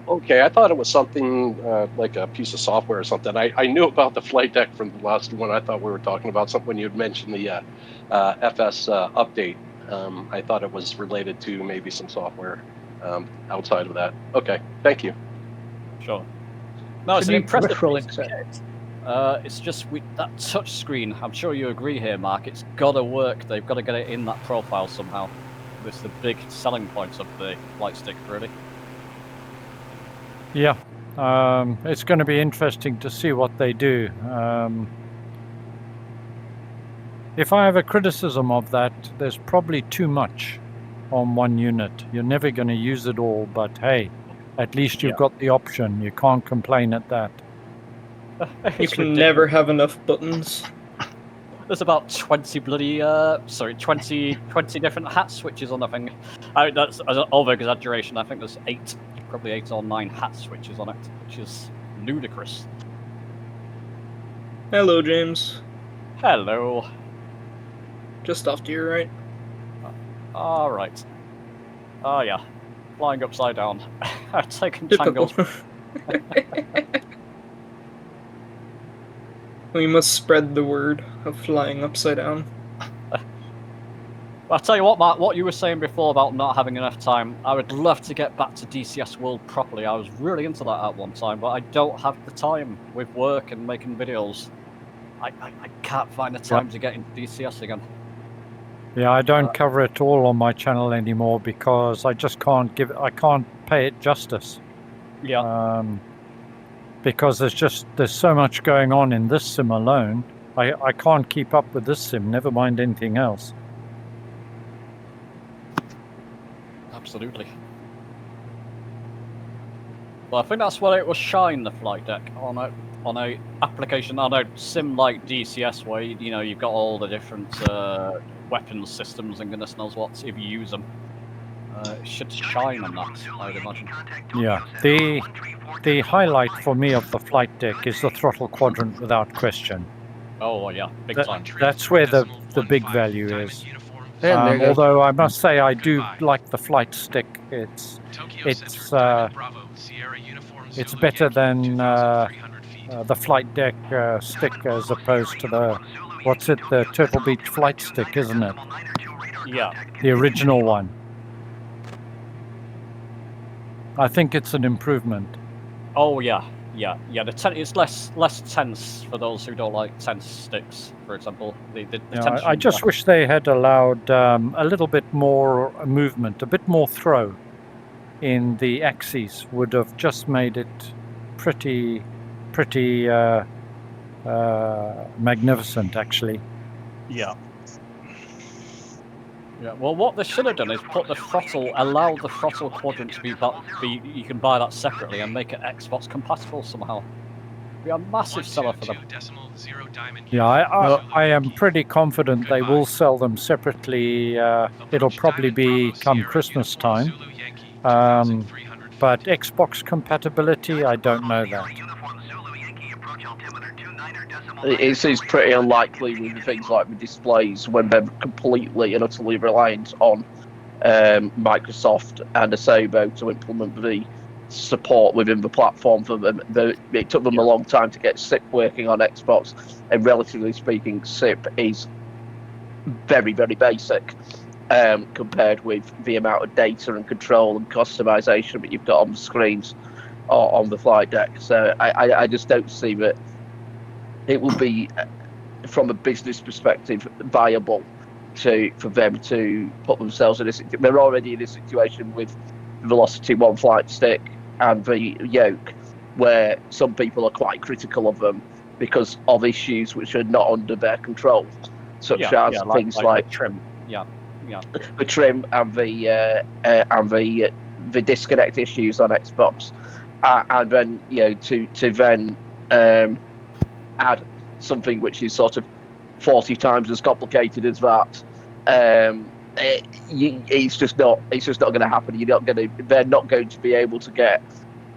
Okay, I thought it was something like a piece of software or something. I knew about the flight deck from the last one. I thought we were talking about something when you had mentioned the FS update. I thought it was related to maybe some software outside of that. Okay, thank you. Sure. No, it's an impressive kit. It's just that touch screen. I'm sure you agree here, Mark. It's got to work. They've got to get it in that profile somehow. This is the big selling points of the flight stick, really. Yeah, it's going to be interesting to see what they do. If I have a criticism of that, there's probably too much on one unit. You're never going to use it all, but hey, at least you've got the option. You can't complain at that. You can never have enough buttons. There's about 20 bloody, 20 different hat switches on the thing. That's an over-exaggeration. I think there's probably 8 or 9 hat switches on it, which is ludicrous. Hello, James. Hello. Just off to your right. All right. Oh, yeah. Flying upside down. I've taken Tango. We must spread the word of flying upside down. I'll tell you what, Mark, what you were saying before about not having enough time, I would love to get back to DCS World properly. I was really into that at one time, but I don't have the time with work and making videos. I can't find the time to get into DCS again. Yeah, I don't cover it all on my channel anymore because I just can't pay it justice. Yeah. Because there's so much going on in this sim alone. I can't keep up with this sim, never mind anything else. Absolutely. Well, I think that's what it will shine the flight deck on a application on a sim like DCS where you've got all the different weapons systems and goodness knows what if you use them. It should shine on that, I would imagine. Yeah, the highlight for me of the flight deck is the throttle quadrant without question. Oh yeah, big time. That's where the big value is. Although I must say I do like the flight stick. It's better than the flight deck stick as opposed to the Turtle Beach flight stick, isn't it? Yeah. The original one. I think it's an improvement. Oh yeah. It's less tense for those who don't like tense sticks, for example. I just wish they had allowed a little bit more movement, a bit more throw in the axes. Would have just made it pretty magnificent, actually. Yeah. Yeah, well, what they should have done is allow the throttle quadrant to be you can buy that separately and make it Xbox compatible somehow. It'd be a massive seller for them. Yeah, I am pretty confident they will sell them separately. It'll probably be come Christmas time. But Xbox compatibility, I don't know that. It seems pretty unlikely with things like the displays when they're completely and utterly reliant on Microsoft and Asobo to implement the support within the platform for them. It took them a long time to get SIP working on Xbox, and relatively speaking, SIP is very, very basic compared with the amount of data and control and customization that you've got on the screens or on the flight deck. So I just don't see that it will be, from a business perspective, viable for them to put themselves in this. They're already in this situation with Velocity 1 flight stick and the yoke, where some people are quite critical of them because of issues which are not under their control, such as things like trim. The trim and the disconnect issues on Xbox, and then to then add something which is sort of 40 times as complicated as that. It's just not going to happen. They're not going to be able to get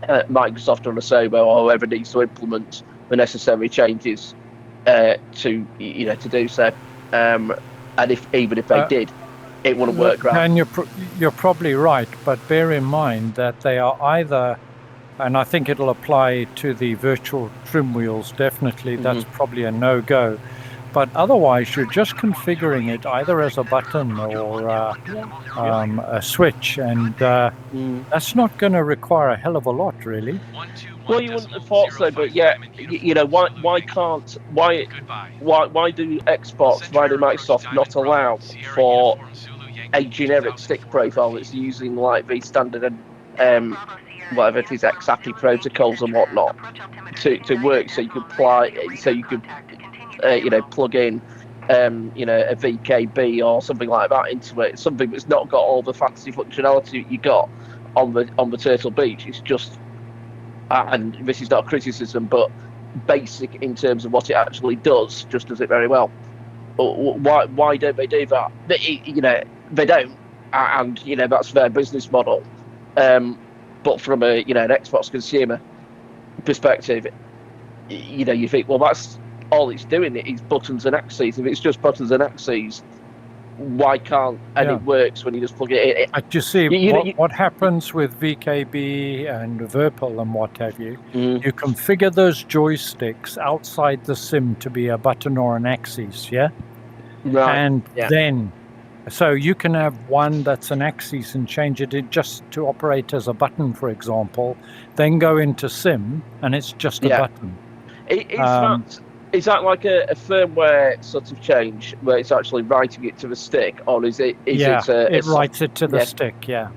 Microsoft or Asobo or whoever needs to implement the necessary changes to do so. And even if they did, it wouldn't work right. And you're probably right, but bear in mind that they are either, and I think it'll apply to the virtual trim wheels, definitely, that's probably a no-go. But otherwise, you're just configuring it either as a button or a switch, and that's not going to require a hell of a lot, really. Well, you wouldn't have thought so, but yeah, you know, why do Xbox, why do Microsoft not allow for a generic stick profile that's using like the standard and whatever it is, XAPI protocols and whatnot to work, so you could plug in a VKB or something like that into it, something that's not got all the fancy functionality you got on the Turtle Beach. It's just, and this is not criticism, but basic in terms of what it actually does, just does it very well. Why don't they do that? They don't, and that's their business model. But from an Xbox consumer perspective, you think, well, that's all it's doing. It's buttons and axes. If it's just buttons and axes, why can't? And it works when you just plug it in. You see, what happens with VKB and Virpil and what have you, you configure those joysticks outside the sim to be a button or an axis, yeah? Right. And then, so you can have one that's an axis and change it just to operate as a button, for example, then go into sim and it's just a button. Is that like a firmware sort of change where it's actually writing it to the stick, or is it? It writes it to the stick. Yeah.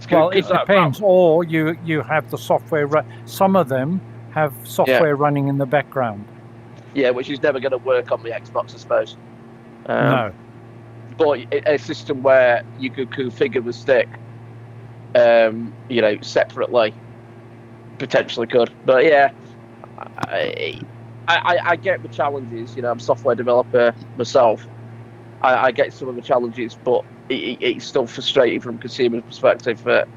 Well, it depends. Or you have the software. Some of them have software running in the background. Yeah, which is never going to work on the Xbox, I suppose. No. But a system where you could configure the stick, separately, potentially could. But yeah, I get the challenges. I'm a software developer myself. I get some of the challenges, but it's still frustrating from a consumer perspective that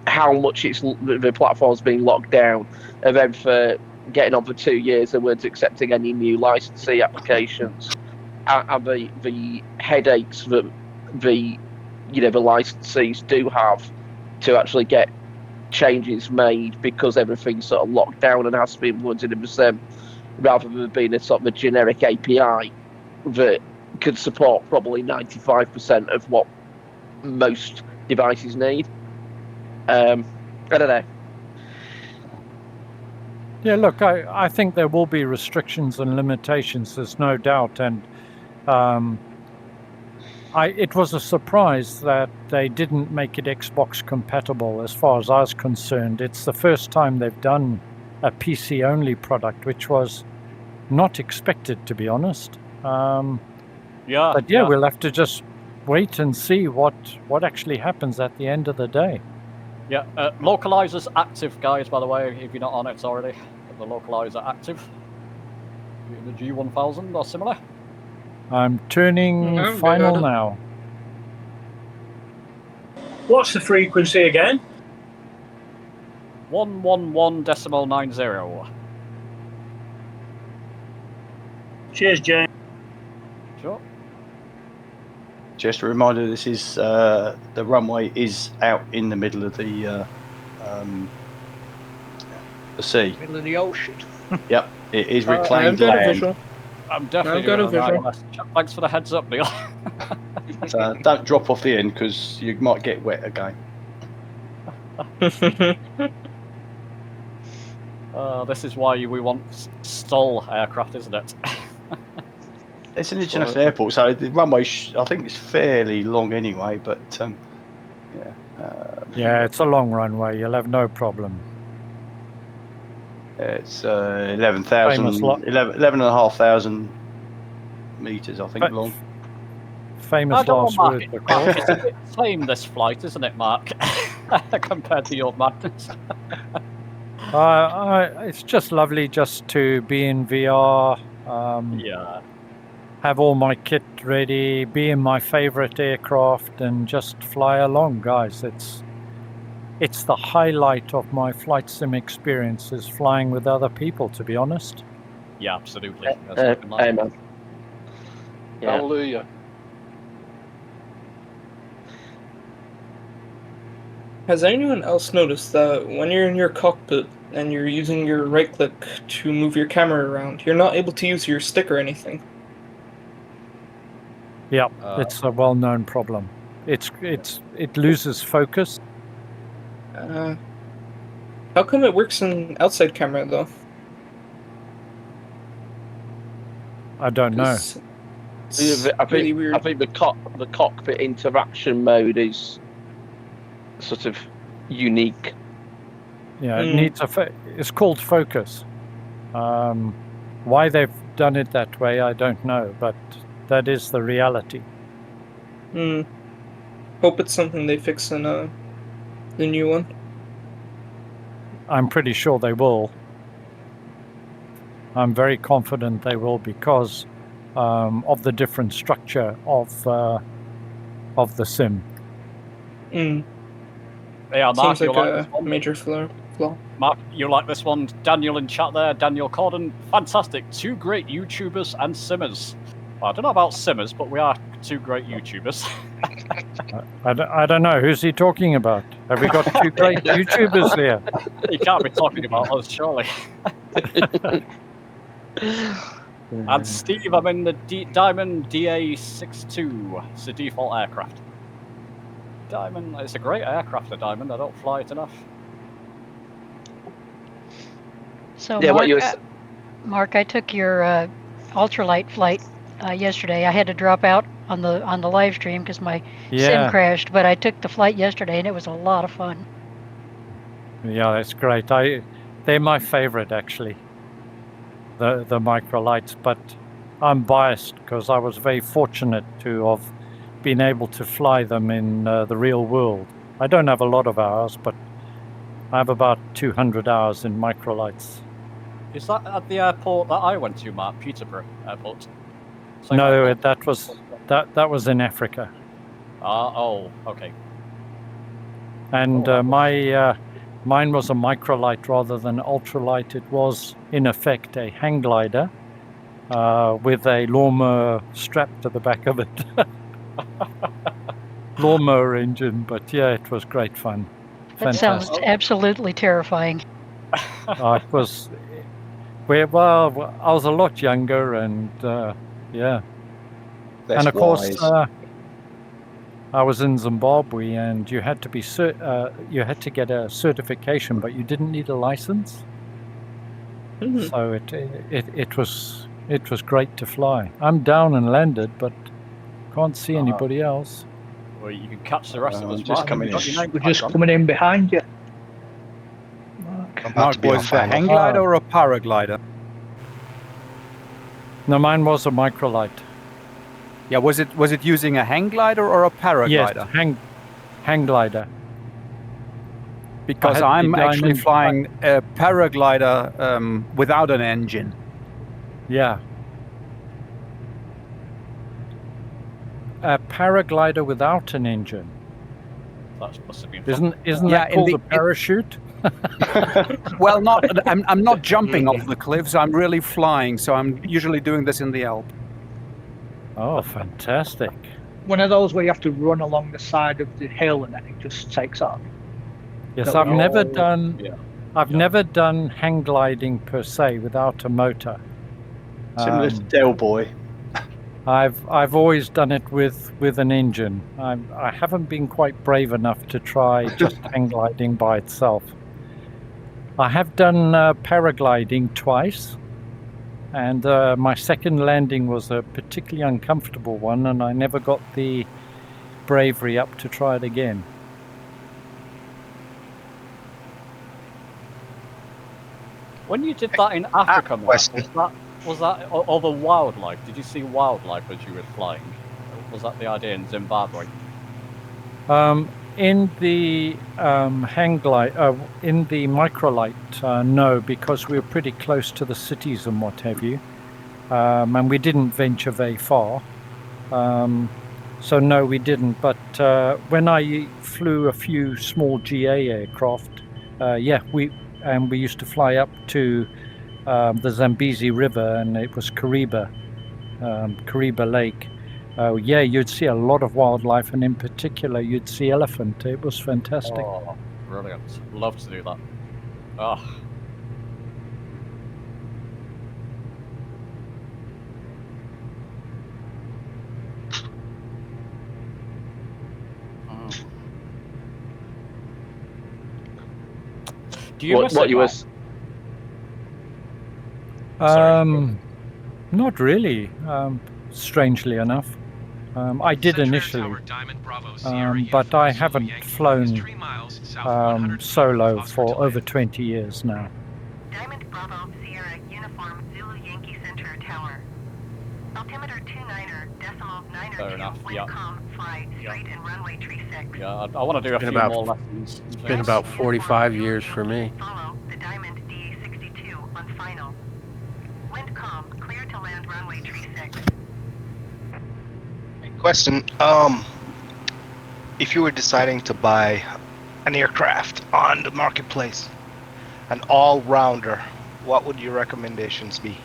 how much the platform's being locked down, and then for getting on for 2 years they weren't accepting any new licensee applications, and the headaches that the licensees do have to actually get changes made because everything's sort of locked down and has to be implemented in the sim, rather than being a sort of a generic API that could support probably 95% of what most devices need. I don't know. Yeah, look, I think there will be restrictions and limitations, there's no doubt, and it was a surprise that they didn't make it Xbox compatible as far as I was concerned. It's the first time they've done a PC-only product, which was not expected, to be honest. But we'll have to just wait and see what actually happens at the end of the day. Yeah, localizer's active, guys, by the way, if you're not on it already. The localizer active. The G1000 or similar. I'm turning final now. What's the frequency again? 111.90. Cheers, James. Sure. Just a reminder, this is the runway is out in the middle of the sea. Middle of the ocean. Yep, it is reclaimed land. I'm definitely going to. Thanks for the heads up, Neil. So don't drop off the end because you might get wet again. This is why we want STOL aircraft, isn't it? It's an international airport, so the runway I think it's fairly long anyway. But yeah, it's a long runway. You'll have no problem. It's 11,500 meters, I think, long. Famous last word. It's a bit tame, this flight, isn't it, Mark? Compared to your madness. It's just lovely just to be in VR. Have all my kit ready, be in my favorite aircraft, and just fly along, guys. It's the highlight of my flight sim experience is flying with other people, to be honest. Yeah, absolutely. Yeah. Hallelujah. Has anyone else noticed that when you're in your cockpit and you're using your right click to move your camera around, you're not able to use your stick or anything? Yeah, it's a well-known problem. It loses focus. How come it works in outside camera though? I don't know. I think the cockpit interaction mode is sort of unique. Yeah, it needs it's called focus. Why they've done it that way, I don't know, but that is the reality. Hope it's something they fix in the new one. I'm pretty sure they will. I'm very confident they will because of the different structure of the sim. Yeah, Mark, Seems like a major flaw. Mark, you like this one? Daniel in chat there, Daniel Corden. Fantastic. 2 great YouTubers and simmers. Well, I don't know about simmers, but we are 2 great YouTubers. I don't know. Who's he talking about? Have we got 2 great YouTubers here? He can't be talking about us, surely. And Steve, I'm in the Diamond DA-62. It's the default aircraft. Diamond, it's a great aircraft, the Diamond. I don't fly it enough. So, Yeah, Mark, I took your ultralight flight yesterday. I had to drop out on the live stream because my sim crashed, but I took the flight yesterday and it was a lot of fun. Yeah, that's great. They're my favorite actually. The microlights, but I'm biased because I was very fortunate to have been able to fly them in the real world. I don't have a lot of hours, but I have about 200 hours in microlights. Is that at the airport that I went to, Mark? Peterborough Airport? Same no, airport? that was in Africa. Oh, okay. And mine was a microlight rather than ultralight. It was, in effect, a hang glider with a lawnmower strapped to the back of it. Lawnmower engine, but yeah, it was great fun. That sounds absolutely terrifying. It was. Well, I was a lot younger, and yeah. That's and of course, wise. I was in Zimbabwe, and you had to be you had to get a certification, but you didn't need a license. Mm-hmm. So it was great to fly. I'm down and landed, but can't see anybody else. Well, you can catch the rest of us. Just coming in. We're just coming in behind you. Mark, was it a hang glider or a paraglider? No, mine was a microlight. Yeah, was it using a hang glider or a paraglider? Yes, hang glider. Because I'm actually flying a paraglider without an engine. Yeah. A paraglider without an engine. That must have been Isn't that called a parachute? Well, I'm not jumping off the cliffs. I'm really flying, so I'm usually doing this in the Alps. Oh, fantastic! One of those where you have to run along the side of the hill and then it just takes off. Yes, I've never done. Yeah. I've never done hang gliding per se without a motor. Similar to Del Boy. I've always done it with an engine. I haven't been quite brave enough to try just hang gliding by itself. I have done paragliding twice, and my second landing was a particularly uncomfortable one, and I never got the bravery up to try it again. When you did that in Africa, Mark, was that other wildlife? Did you see wildlife as you were flying? Was that the idea in Zimbabwe? In the hang glide, in the microlight, no, because we were pretty close to the cities and what have you, and we didn't venture very far. So no, we didn't. But when I flew a few small GA aircraft, we used to fly up to the Zambezi River, and it was Kariba, Kariba Lake, yeah, you'd see a lot of wildlife, and in particular, you'd see elephant. It was fantastic. Oh, brilliant. Love to do that. Oh. Do you miss what it, you Mark? was? Not really. Strangely enough, I did initially, but I haven't flown solo for over 20 years now. Diamond Bravo Sierra Uniform Zulu Yankee Center Tower. Altimeter 29er decimal 9er Fair enough, yeah. fly straight and runway 36. Yeah, I want to do a few more lessons. It's been about 45 years for me. Follow the Diamond DA62 on final. Wind calm, clear to land runway 36. Question, if you were deciding to buy an aircraft on the marketplace, an all-rounder, what would your recommendations be?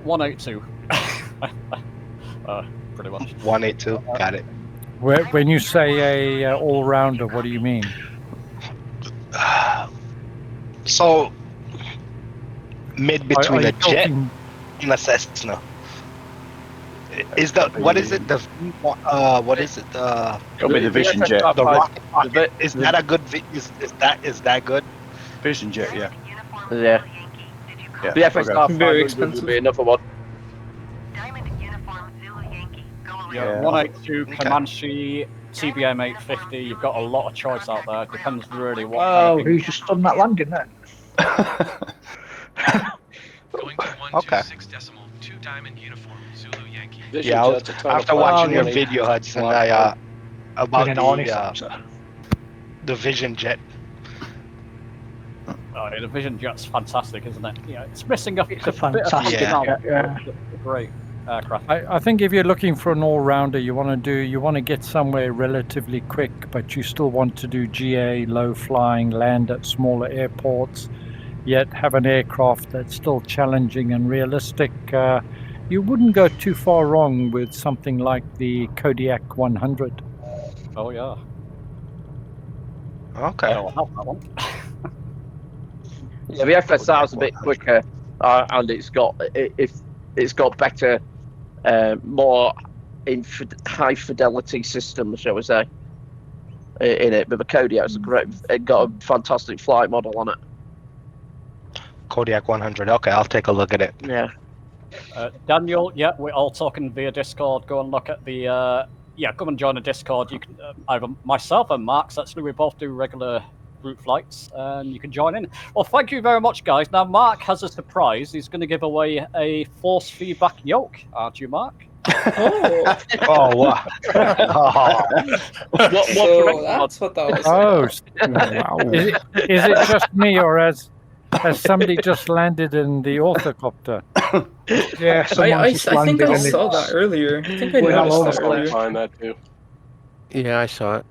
182. Pretty much. 182, got it. When you say a all-rounder, what do you mean? So, mid between Are a you jet talking- and a Cessna. Is the what is it? The what is it? It'll be the Vision Jet. The rocket pocket. Is that a good? Is that good? Vision Jet, yeah. Yeah. Yeah, The FSR Very 500 expensive. would be another one. Yeah, 182, Comanche, TBM 850. You've got a lot of choice out there. Depends really what. Oh, who's just done that landing then? Going to 126.2 Diamond Uniform Zulu Yankee. Vision Yeah, Jet's a ton of after fun. watching your Really. video, Hudson, Lot of fun. about With an ornithopter. the Vision Jet. Oh, yeah, the Vision Jet's fantastic, isn't it? Yeah, it's missing a, It's a bit of fantastic something jet, else. yeah. It's a great aircraft. I think if you're looking for an all-rounder, you want to get somewhere relatively quick, but you still want to do GA, low flying, land at smaller airports, yet have an aircraft that's still challenging and realistic. You wouldn't go too far wrong with something like the Kodiak 100. Oh yeah. Okay. I'll have that one. Yeah, the FSR is a bit quicker, and it's got better, more high fidelity system, shall we say, in it. But the Kodiak's it got a fantastic flight model on it. Kodiak 100. Okay, I'll take a look at it. Yeah. Daniel, yeah, we're all talking via Discord. Go and look at the come and join the Discord. You can either myself and Mark's actually, we both do regular route flights, and you can join in. Well, thank you very much, guys. Now, Mark has a surprise. He's going to give away a force feedback yoke, aren't you, Mark? Oh, Oh, wow. so that's what that was. Oh, wow. Is it just me, or has somebody just landed in the orthocopter? Yeah, I think I saw that earlier. I think I noticed that I'll earlier. find that too. Yeah, I saw it.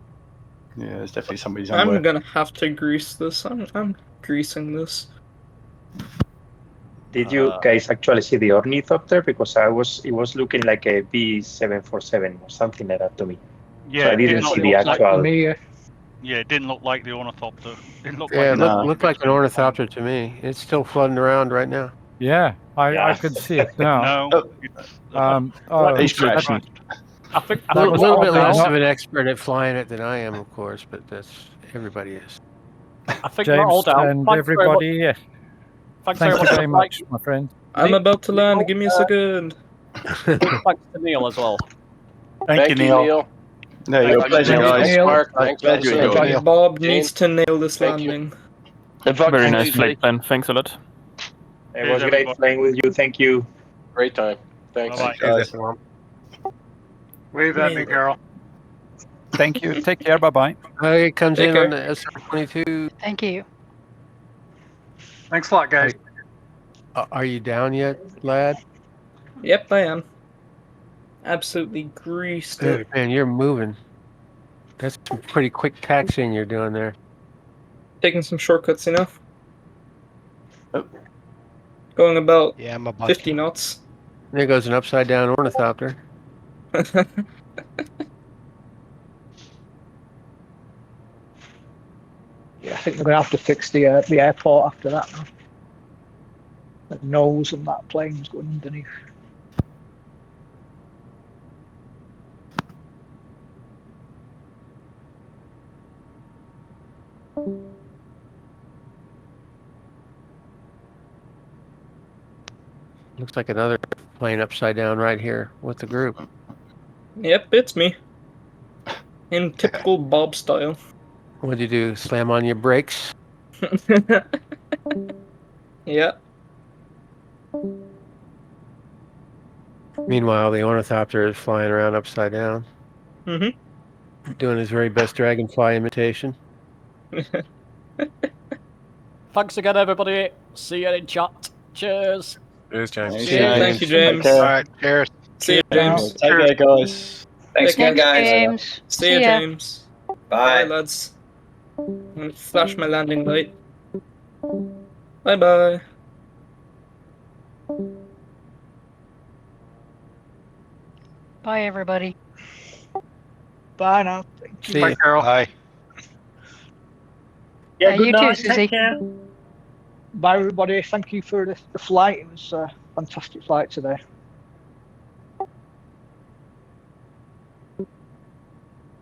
Yeah, it's definitely somebody's I'm somewhere. gonna have to grease this. I'm greasing this. Did you guys actually see the ornithopter? Because it was looking like a B747 or something like that to me. Yeah, so I didn't see the actual. Yeah, it didn't look like the ornithopter. It looked Yeah, like it looked like an ornithopter to me. It's still flooding around right now. Yeah, I could see it now. He's crashing. I think A little bit less not- of an expert at flying it than I am, of course, but that's everybody is. I think we're all James down. and Thanks everybody, yeah. Thanks Thank you very for much, my friend. I'm about to land. Give me a second. Thanks to Neil as well. Thank you, Neil. No, your pleasure, guys. Mark, thanks for Glad you listening. enjoyed it. Bob James, needs to nail this thank you. landing. Very nice flight plan. Thanks a lot. It was great playing with you. Thank you. Great time. Thanks. Bye-bye. Guys. Wave at me, girl. Thank you. Take care. Bye-bye. It comes Take in care. on the SR-22. Thank you. Thanks a lot, guys. Are you down yet, lad? Yep, I am. Absolutely greased it. Dude, man, you're moving. That's some pretty quick taxiing you're doing there. Taking some shortcuts, Going about Yeah, I'm about 50 knots. There goes an upside down ornithopter. Yeah, I think they're going to have to fix the airport after that now. The nose and that plane's going underneath. Looks like another plane upside down right here with the group. Yep, it's me. In typical Bob style. What'd you do? Slam on your brakes? Yeah. Meanwhile, the ornithopter is flying around upside down. Mm-hmm. Doing his very best dragonfly imitation. Thanks again, everybody. See you in chat. Cheers. Cheers, James. Thank you, James. All right, cheers. See you, James. Take care, guys. Thanks again, guys. James. See you, ya. James. Bye. Bye, lads. I'm gonna flash my landing light. Bye-bye. Bye, everybody. Bye now. Thank you. See you. Carol. Bye. Yeah, You good too, night. Susie. Take care. Bye, everybody. Thank you for the flight. It was a fantastic flight today.